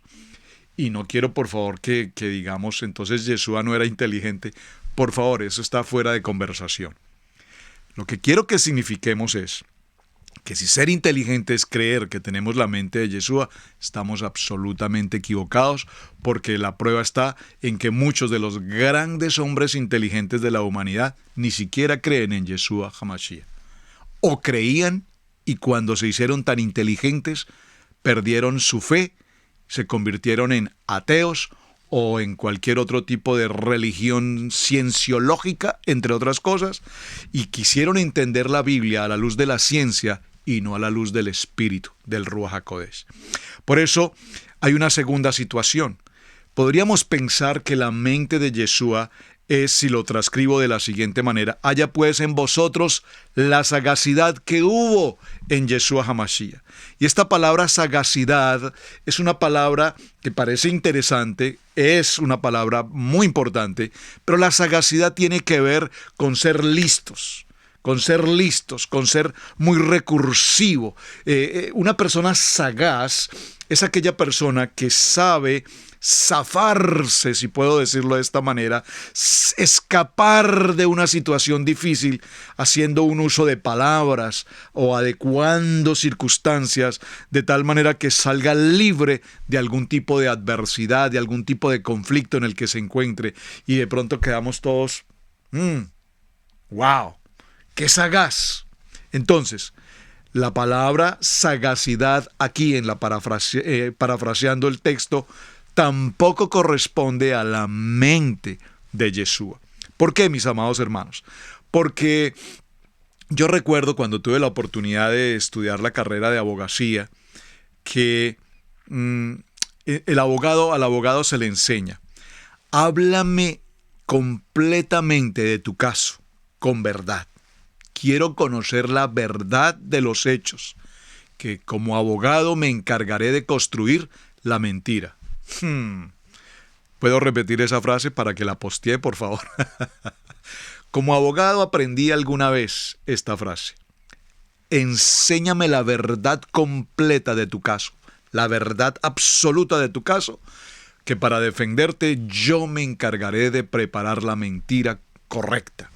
Y no quiero, por favor, que digamos, entonces Yeshua no era inteligente. Por favor, eso está fuera de conversación. Lo que quiero que signifiquemos es que si ser inteligente es creer que tenemos la mente de Yeshua, estamos absolutamente equivocados, porque la prueba está en que muchos de los grandes hombres inteligentes de la humanidad ni siquiera creen en Yeshua HaMashiach. O creían y cuando se hicieron tan inteligentes, perdieron su fe, se convirtieron en ateos o en cualquier otro tipo de religión cienciológica, entre otras cosas, y quisieron entender la Biblia a la luz de la ciencia y no a la luz del Espíritu, del Ruach HaKodesh. Por eso hay una segunda situación. Podríamos pensar que la mente de Yeshua es, si lo transcribo de la siguiente manera, haya pues en vosotros la sagacidad que hubo en Yeshua HaMashiach. Y esta palabra sagacidad es una palabra que parece interesante, es una palabra muy importante, pero la sagacidad tiene que ver con ser listos, con ser listos, con ser muy recursivo. Una persona sagaz es aquella persona que sabe zafarse, si puedo decirlo de esta manera, escapar de una situación difícil haciendo un uso de palabras o adecuando circunstancias de tal manera que salga libre de algún tipo de adversidad, de algún tipo de conflicto en el que se encuentre, y de pronto quedamos todos, ¡wow! ¡Qué sagaz! Entonces, la palabra sagacidad aquí en la parafraseando el texto tampoco corresponde a la mente de Yeshua. ¿Por qué, mis amados hermanos? Porque yo recuerdo cuando tuve la oportunidad de estudiar la carrera de abogacía que al abogado se le enseña: háblame completamente de tu caso, con verdad. Quiero conocer la verdad de los hechos, que como abogado me encargaré de construir la mentira. ¿Puedo repetir esa frase para que la postee, por favor? Como abogado aprendí alguna vez esta frase: enséñame la verdad completa de tu caso, la verdad absoluta de tu caso, que para defenderte yo me encargaré de preparar la mentira correcta.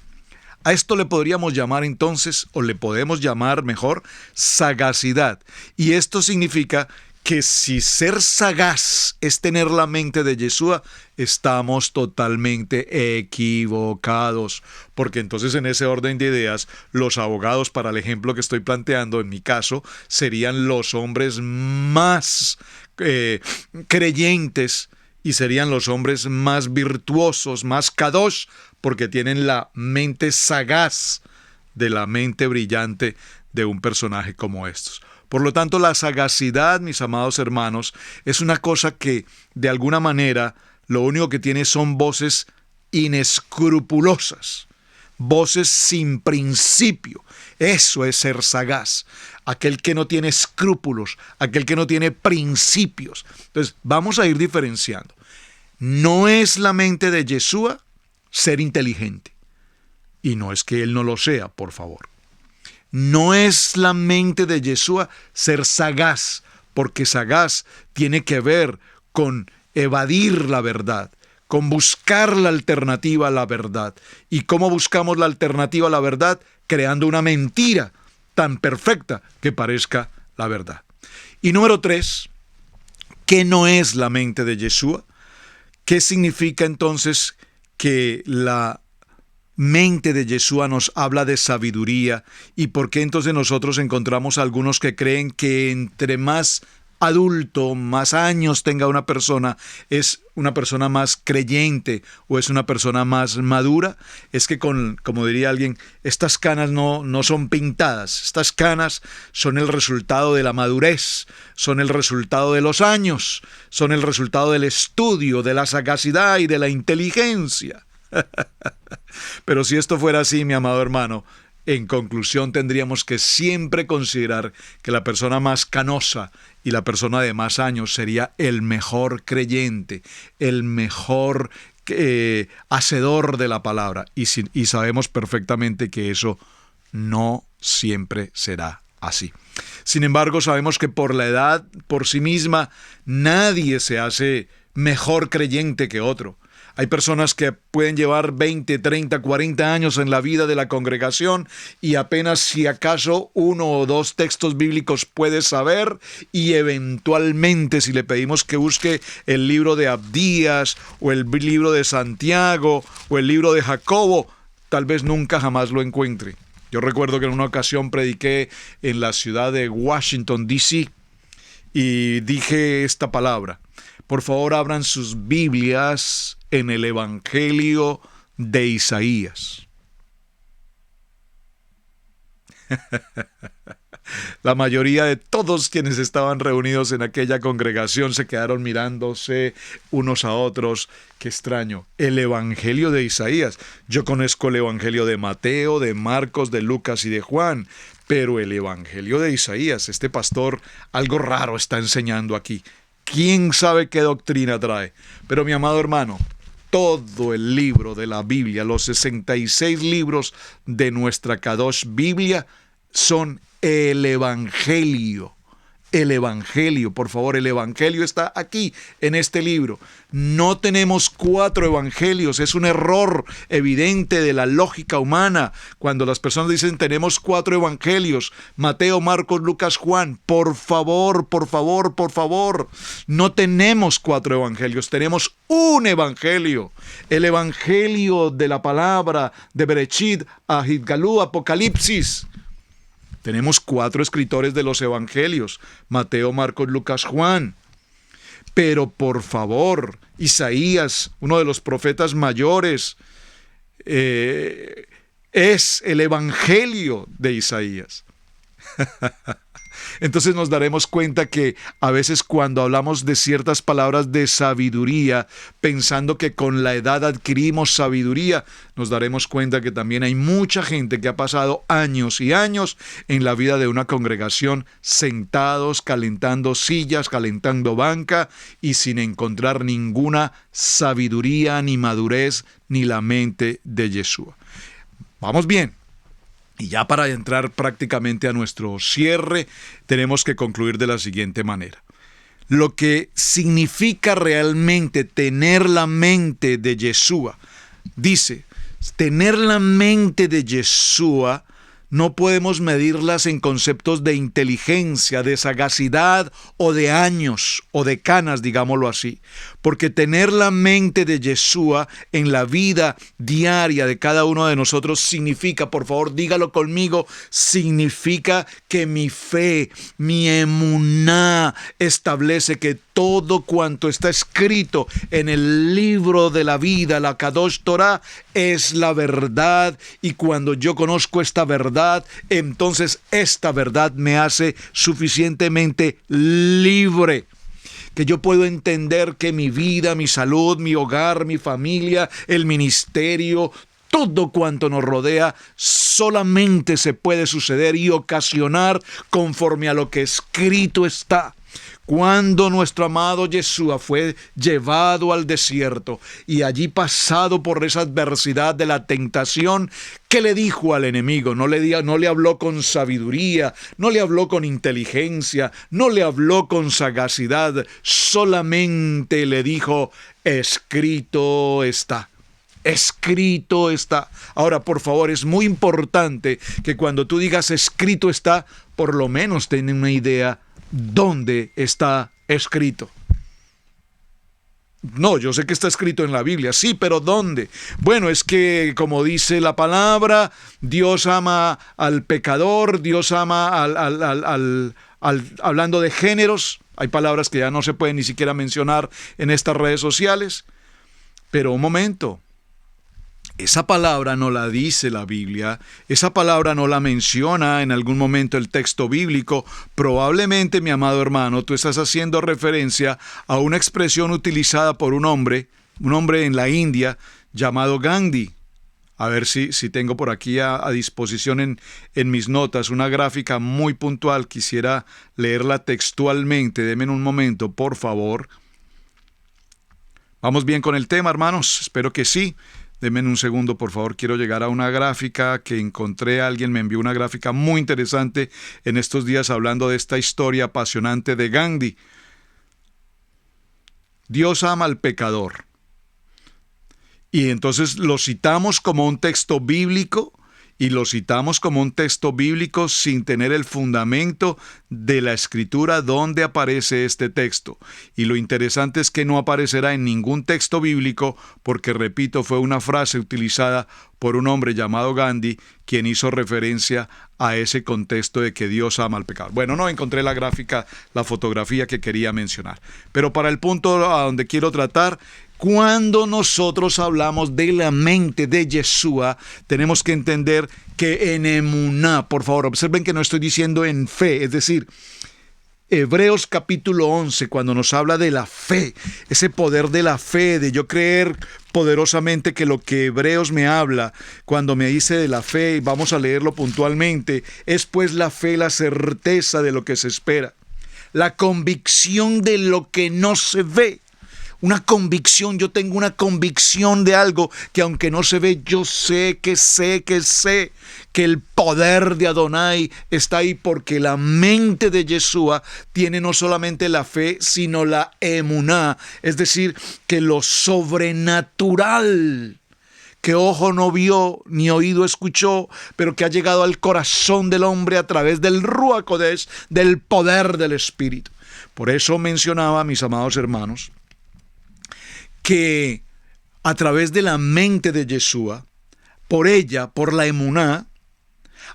A esto le podríamos llamar entonces, o le podemos llamar mejor, sagacidad. Y esto significa que si ser sagaz es tener la mente de Yeshua, estamos totalmente equivocados. Porque entonces en ese orden de ideas, los abogados, para el ejemplo que estoy planteando, en mi caso, serían los hombres más creyentes y serían los hombres más virtuosos, más kadosh, porque tienen la mente sagaz de la mente brillante de un personaje como estos. Por lo tanto, la sagacidad, mis amados hermanos, es una cosa que, de alguna manera, lo único que tiene son voces inescrupulosas, voces sin principio. Eso es ser sagaz, aquel que no tiene escrúpulos, aquel que no tiene principios. Entonces, vamos a ir diferenciando. No es la mente de Yeshua ser inteligente. Y no es que él no lo sea, por favor. No es la mente de Yeshua ser sagaz, porque sagaz tiene que ver con evadir la verdad, con buscar la alternativa a la verdad. ¿Y cómo buscamos la alternativa a la verdad? Creando una mentira tan perfecta que parezca la verdad. Y número 3, ¿qué no es la mente de Yeshua? ¿Qué significa entonces que la mente de Yeshua nos habla de sabiduría? ¿Y por qué entonces nosotros encontramos algunos que creen que entre más adulto, más años tenga una persona, es una persona más creyente o es una persona más madura? Es que como diría alguien, estas canas no son pintadas, estas canas son el resultado de la madurez, son el resultado de los años, son el resultado del estudio, de la sagacidad y de la inteligencia. Pero si esto fuera así, mi amado hermano, en conclusión tendríamos que siempre considerar que la persona más canosa y la persona de más años sería el mejor creyente, el mejor hacedor de la palabra. Y sabemos perfectamente que eso no siempre será así. Sin embargo, sabemos que por la edad, por sí misma, nadie se hace mejor creyente que otro. Hay personas que pueden llevar 20, 30, 40 años en la vida de la congregación y apenas si acaso 1 o 2 textos bíblicos puede saber, y eventualmente si le pedimos que busque el libro de Abdías o el libro de Santiago o el libro de Jacobo, tal vez nunca jamás lo encuentre. Yo recuerdo que en una ocasión prediqué en la ciudad de Washington, D.C. y dije esta palabra. Por favor, abran sus Biblias en el Evangelio de Isaías. La mayoría de todos quienes estaban reunidos en aquella congregación se quedaron mirándose unos a otros. Qué extraño. El Evangelio de Isaías. Yo conozco el Evangelio de Mateo, de Marcos, de Lucas y de Juan, pero el Evangelio de Isaías, este pastor algo raro está enseñando aquí. ¿Quién sabe qué doctrina trae? Pero mi amado hermano, todo el libro de la Biblia, los 66 libros de nuestra Kadosh Biblia, son el Evangelio. El Evangelio, por favor, el Evangelio está aquí en este libro. No tenemos 4 evangelios, es un error evidente de la lógica humana cuando las personas dicen tenemos 4 evangelios, Mateo, Marcos, Lucas, Juan. Por favor, por favor, por favor, no tenemos 4 evangelios, tenemos un evangelio, el evangelio de la palabra de Bereshit, Ahidgalú, Apocalipsis. Tenemos 4 escritores de los evangelios, Mateo, Marcos, Lucas, Juan. Pero por favor, Isaías, uno de los profetas mayores, es el evangelio de Isaías. Entonces nos daremos cuenta que a veces cuando hablamos de ciertas palabras de sabiduría, pensando que con la edad adquirimos sabiduría, nos daremos cuenta que también hay mucha gente que ha pasado años y años en la vida de una congregación sentados, calentando sillas, calentando banca y sin encontrar ninguna sabiduría, ni madurez, ni la mente de Yeshua. Vamos bien. Y ya para entrar prácticamente a nuestro cierre, tenemos que concluir de la siguiente manera. Lo que significa realmente tener la mente de Yeshua, dice, tener la mente de Yeshua, no podemos medirlas en conceptos de inteligencia, de sagacidad o de años o de canas, digámoslo así. Porque tener la mente de Yeshua en la vida diaria de cada uno de nosotros significa, por favor, dígalo conmigo, significa que mi fe, mi emuná establece que todo cuanto está escrito en el libro de la vida, la Kadosh Torah, es la verdad. Y cuando yo conozco esta verdad, entonces esta verdad me hace suficientemente libre. Que yo puedo entender que mi vida, mi salud, mi hogar, mi familia, el ministerio, todo cuanto nos rodea solamente se puede suceder y ocasionar conforme a lo que escrito está. Cuando nuestro amado Yeshua fue llevado al desierto y allí pasado por esa adversidad de la tentación, ¿qué le dijo al enemigo? No le habló con sabiduría, no le habló con inteligencia, no le habló con sagacidad, solamente le dijo, escrito está. Escrito está. Ahora, por favor, es muy importante que cuando tú digas escrito está, por lo menos ten una idea ¿dónde está escrito? No, yo sé que está escrito en la Biblia, sí, pero ¿dónde? Bueno, es que como dice la palabra, Dios ama al pecador, Dios ama hablando de géneros, hay palabras que ya no se pueden ni siquiera mencionar en estas redes sociales, pero un momento. Esa palabra no la dice la Biblia, esa palabra no la menciona en algún momento el texto bíblico. Probablemente, mi amado hermano, tú estás haciendo referencia a una expresión utilizada por un hombre en la India llamado Gandhi. A ver si tengo por aquí a disposición en mis notas una gráfica muy puntual. Quisiera leerla textualmente. Denme un momento, por favor. ¿Vamos bien con el tema, hermanos? Espero que sí. Denme un segundo, por favor. Quiero llegar a una gráfica que encontré. Alguien me envió una gráfica muy interesante en estos días hablando de esta historia apasionante de Gandhi. Dios ama al pecador. Y entonces lo citamos como un texto bíblico y lo citamos como un texto bíblico sin tener el fundamento de la Escritura donde aparece este texto. Y lo interesante es que no aparecerá en ningún texto bíblico porque, repito, fue una frase utilizada por un hombre llamado Gandhi, quien hizo referencia a ese contexto de que Dios ama al pecador. Bueno, no encontré la gráfica, la fotografía que quería mencionar. Pero para el punto a donde quiero tratar, cuando nosotros hablamos de la mente de Yeshua, tenemos que entender que en emuná, por favor, observen que no estoy diciendo en fe, es decir, Hebreos capítulo 11, cuando nos habla de la fe, ese poder de la fe, de yo creer poderosamente que lo que Hebreos me habla, cuando me dice de la fe, y vamos a leerlo puntualmente, es pues la fe, la certeza de lo que se espera, la convicción de lo que no se ve. una convicción, yo tengo una convicción de algo que aunque no se ve, yo sé que el poder de Adonai está ahí, porque la mente de Yeshua tiene no solamente la fe, sino la emuná, es decir, que lo sobrenatural, que ojo no vio, ni oído escuchó, pero que ha llegado al corazón del hombre a través del Ruach Kodesh, del poder del Espíritu. Por eso mencionaba, mis amados hermanos, que a través de la mente de Yeshua, por ella, por la emuná,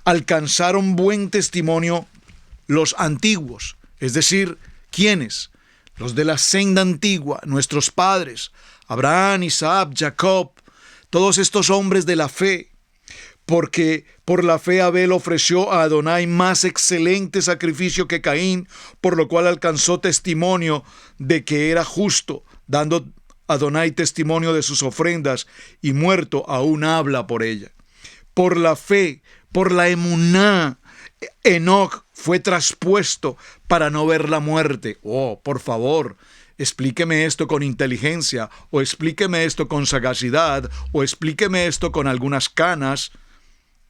alcanzaron buen testimonio los antiguos, es decir, ¿quiénes? Los de la senda antigua, nuestros padres, Abraham, Isaac, Jacob, todos estos hombres de la fe, porque por la fe Abel ofreció a Adonai más excelente sacrificio que Caín, por lo cual alcanzó testimonio de que era justo, dando Adonai testimonio de sus ofrendas, y muerto aún habla por ella. Por la fe, por la emuná, Enoc fue traspuesto para no ver la muerte. Oh, por favor, explíqueme esto con inteligencia, o explíqueme esto con sagacidad, o explíqueme esto con algunas canas,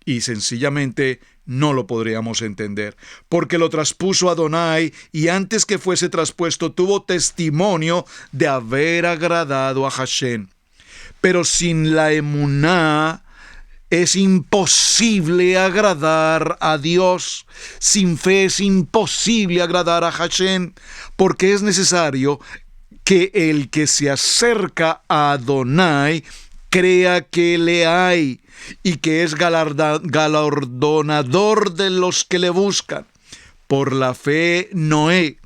y sencillamente no lo podríamos entender, porque lo traspuso Adonai, y antes que fuese traspuesto tuvo testimonio de haber agradado a Hashem. Pero sin la emuná es imposible agradar a Dios. Sin fe es imposible agradar a Hashem, porque es necesario que el que se acerca a Adonai crea que le hay y que es galardonador de los que le buscan. Por la fe, Noé,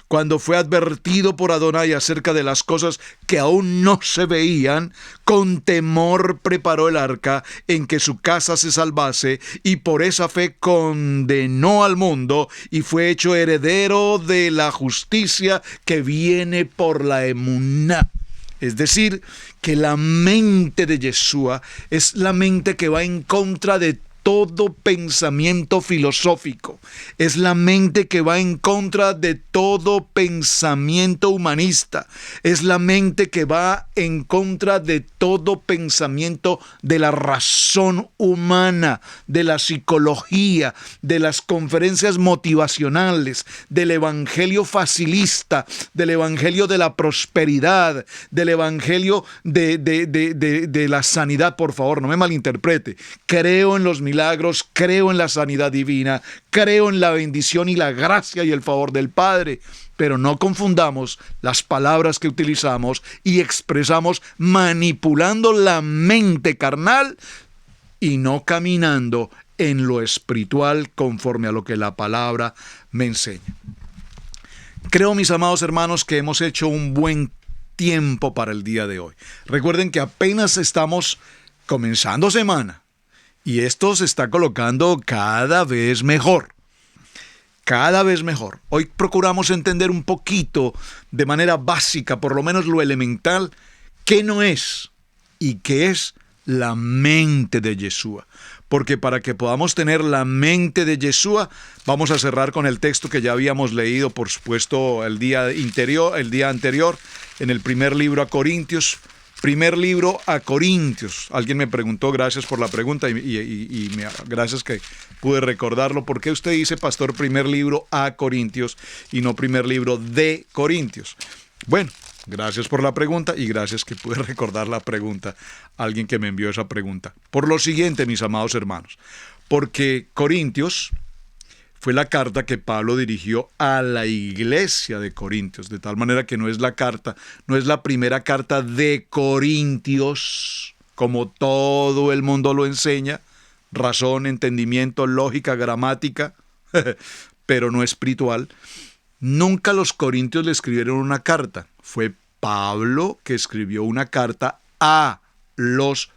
cuando fue advertido por Adonai acerca de las cosas que aún no se veían, con temor preparó el arca en que su casa se salvase, y por esa fe condenó al mundo y fue hecho heredero de la justicia que viene por la emuná. Es decir, que la mente de Yeshua es la mente que va en contra de todo pensamiento filosófico. Es la mente que va en contra de todo pensamiento humanista. Es la mente que va en contra de todo pensamiento de la razón humana, de la psicología, de las conferencias motivacionales, del evangelio facilista, del evangelio de la prosperidad, del evangelio de la sanidad. Por favor, no me malinterprete. Creo en los milagros, creo en la sanidad divina, creo en la bendición y la gracia y el favor del Padre, pero no confundamos las palabras que utilizamos y expresamos manipulando la mente carnal y no caminando en lo espiritual conforme a lo que la palabra me enseña. Creo, mis amados hermanos, que hemos hecho un buen tiempo para el día de hoy. Recuerden que apenas estamos comenzando semana. Y esto se está colocando cada vez mejor. Cada vez mejor. Hoy procuramos entender un poquito, de manera básica, por lo menos lo elemental, qué no es y qué es la mente de Yeshua. Porque para que podamos tener la mente de Yeshua, vamos a cerrar con el texto que ya habíamos leído, por supuesto, el día anterior, en el primer libro a Corintios. Primer libro a Corintios. Alguien me preguntó, gracias por la pregunta y gracias que pude recordarlo. ¿Por qué usted dice, pastor, primer libro a Corintios y no primer libro de Corintios? Bueno, gracias por la pregunta y gracias que pude recordar la pregunta. Alguien que me envió esa pregunta. Por lo siguiente, mis amados hermanos, porque Corintios fue la carta que Pablo dirigió a la iglesia de Corintios, de tal manera que no es la primera carta de Corintios, como todo el mundo lo enseña, razón, entendimiento, lógica, gramática, pero no espiritual. Nunca los corintios le escribieron una carta, fue Pablo que escribió una carta a los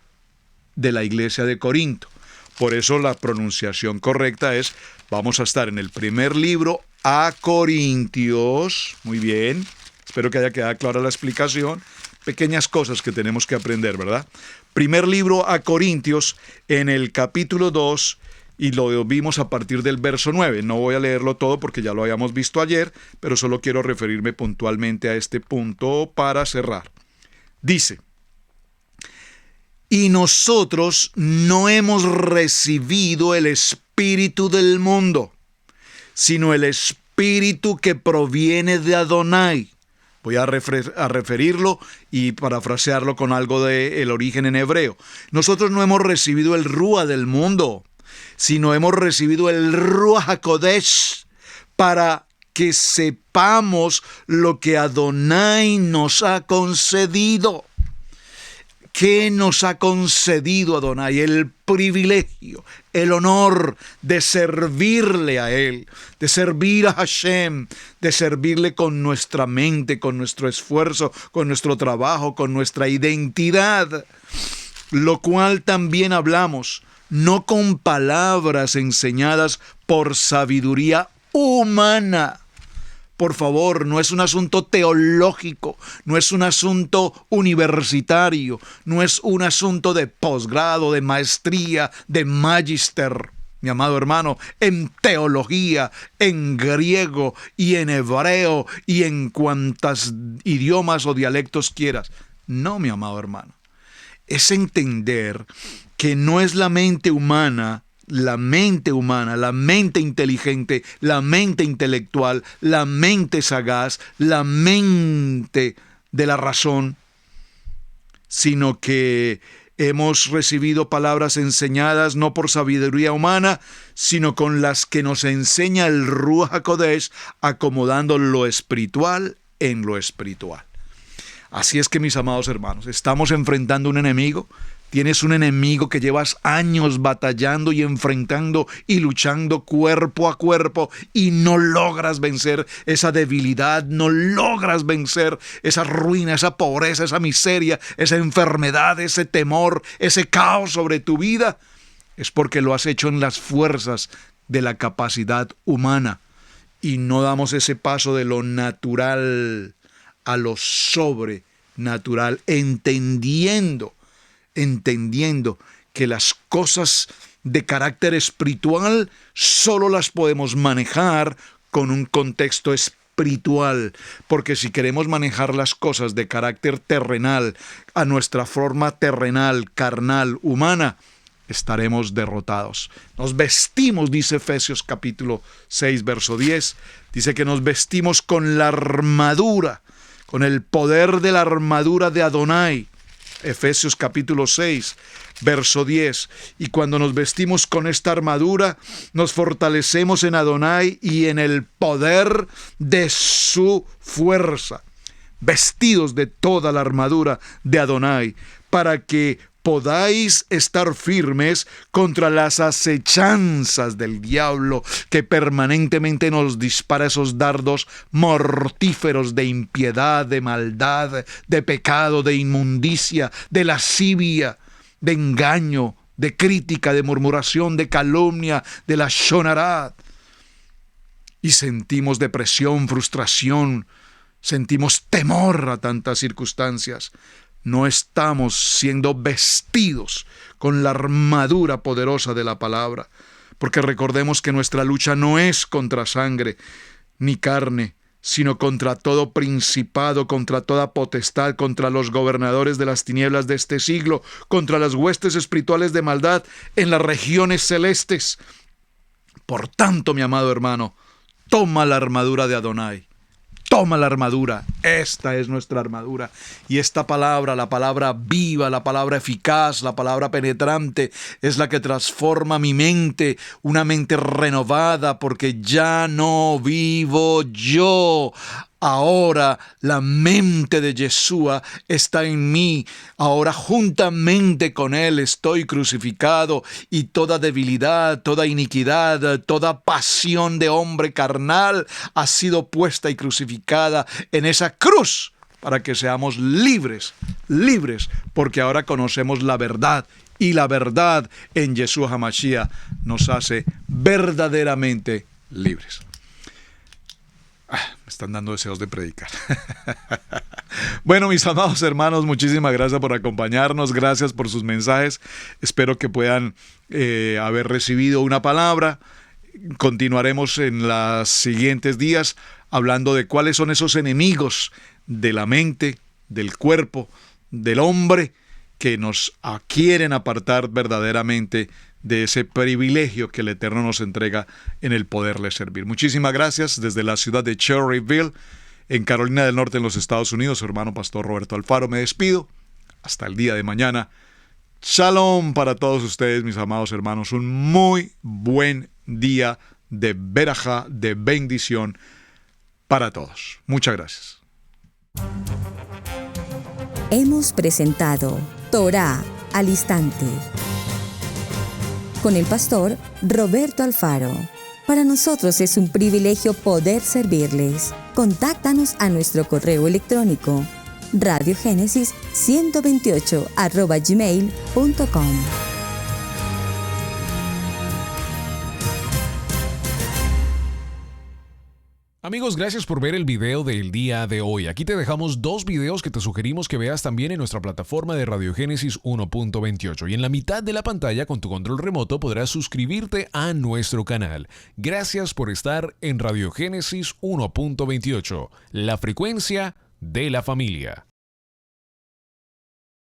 de la iglesia de Corinto. Por eso la pronunciación correcta es, vamos a estar en el primer libro a Corintios. Muy bien, espero que haya quedado clara la explicación. Pequeñas cosas que tenemos que aprender, ¿verdad? Primer libro a Corintios, en el capítulo 2, Y lo vimos a partir del verso 9. No voy a leerlo todo porque ya lo habíamos visto ayer, pero solo quiero referirme puntualmente a este punto para cerrar. Dice: y nosotros no hemos recibido el espíritu del mundo, sino el espíritu que proviene de Adonai. Voy a referirlo y parafrasearlo con algo del origen en hebreo. Nosotros no hemos recibido el Ruach del mundo, sino hemos recibido el Ruach HaKodesh para que sepamos lo que Adonai nos ha concedido. ¿Qué nos ha concedido Adonai? El privilegio, el honor de servirle a Él, de servir a Hashem, de servirle con nuestra mente, con nuestro esfuerzo, con nuestro trabajo, con nuestra identidad. Lo cual también hablamos, no con palabras enseñadas por sabiduría humana. Por favor, no es un asunto teológico, no es un asunto universitario, no es un asunto de posgrado, de maestría, de magister, mi amado hermano, en teología, en griego y en hebreo y en cuantas idiomas o dialectos quieras. No, mi amado hermano. Es entender que no es la mente humana, la mente inteligente, la mente intelectual, la mente sagaz, la mente de la razón, sino que hemos recibido palabras enseñadas no por sabiduría humana, sino con las que nos enseña el Ruach HaKodesh, acomodando lo espiritual en lo espiritual. Así es que, mis amados hermanos, estamos enfrentando un enemigo. Tienes un enemigo que llevas años batallando y enfrentando y luchando cuerpo a cuerpo y no logras vencer esa debilidad, no logras vencer esa ruina, esa pobreza, esa miseria, esa enfermedad, ese temor, ese caos sobre tu vida. Es porque lo has hecho en las fuerzas de la capacidad humana y no damos ese paso de lo natural a lo sobrenatural, entendiendo que las cosas de carácter espiritual solo las podemos manejar con un contexto espiritual, porque si queremos manejar las cosas de carácter terrenal, a nuestra forma terrenal, carnal, humana, estaremos derrotados. Nos vestimos, dice Efesios capítulo 6, verso 10, dice que nos vestimos con la armadura, con el poder de la armadura de Adonai. Efesios capítulo 6, verso 10. Y cuando nos vestimos con esta armadura, nos fortalecemos en Adonai y en el poder de su fuerza. Vestidos de toda la armadura de Adonai, para que podáis estar firmes contra las acechanzas del diablo que permanentemente nos dispara esos dardos mortíferos de impiedad, de maldad, de pecado, de inmundicia, de lascivia, de engaño, de crítica, de murmuración, de calumnia, de la shonará. Y sentimos depresión, frustración, sentimos temor a tantas circunstancias. No estamos siendo vestidos con la armadura poderosa de la palabra, porque recordemos que nuestra lucha no es contra sangre ni carne, sino contra todo principado, contra toda potestad, contra los gobernadores de las tinieblas de este siglo, contra las huestes espirituales de maldad en las regiones celestes. Por tanto, mi amado hermano, toma la armadura de Adonai. Toma la armadura, esta es nuestra armadura. Y esta palabra, la palabra viva, la palabra eficaz, la palabra penetrante, es la que transforma mi mente, una mente renovada, porque ya no vivo yo. Ahora la mente de Yeshua está en mí. Ahora juntamente con Él estoy crucificado y toda debilidad, toda iniquidad, toda pasión de hombre carnal ha sido puesta y crucificada en esa cruz para que seamos libres, porque ahora conocemos la verdad y la verdad en Yeshua HaMashiach nos hace verdaderamente libres. Me están dando deseos de predicar. Bueno, mis amados hermanos, muchísimas gracias por acompañarnos, gracias por sus mensajes. Espero que puedan haber recibido una palabra. Continuaremos en los siguientes días hablando de cuáles son esos enemigos de la mente, del cuerpo, del hombre, que nos quieren apartar verdaderamente de ese privilegio que el Eterno nos entrega en el poderle servir. Muchísimas gracias desde la ciudad de Cherryville, en Carolina del Norte, en los Estados Unidos. Su hermano pastor Roberto Alfaro, me despido. Hasta el día de mañana. Shalom para todos ustedes, mis amados hermanos. Un muy buen día de verajá, de bendición para todos. Muchas gracias. Hemos presentado Torá al Instante con el pastor Roberto Alfaro. Para nosotros es un privilegio poder servirles. Contáctanos a nuestro correo electrónico radiogenesis128@gmail.com. Amigos, gracias por ver el video del día de hoy. Aquí te dejamos 2 videos que te sugerimos que veas también en nuestra plataforma de Radiogénesis 1.28. Y en la mitad de la pantalla, con tu control remoto, podrás suscribirte a nuestro canal. Gracias por estar en Radiogénesis 1.28, la frecuencia de la familia.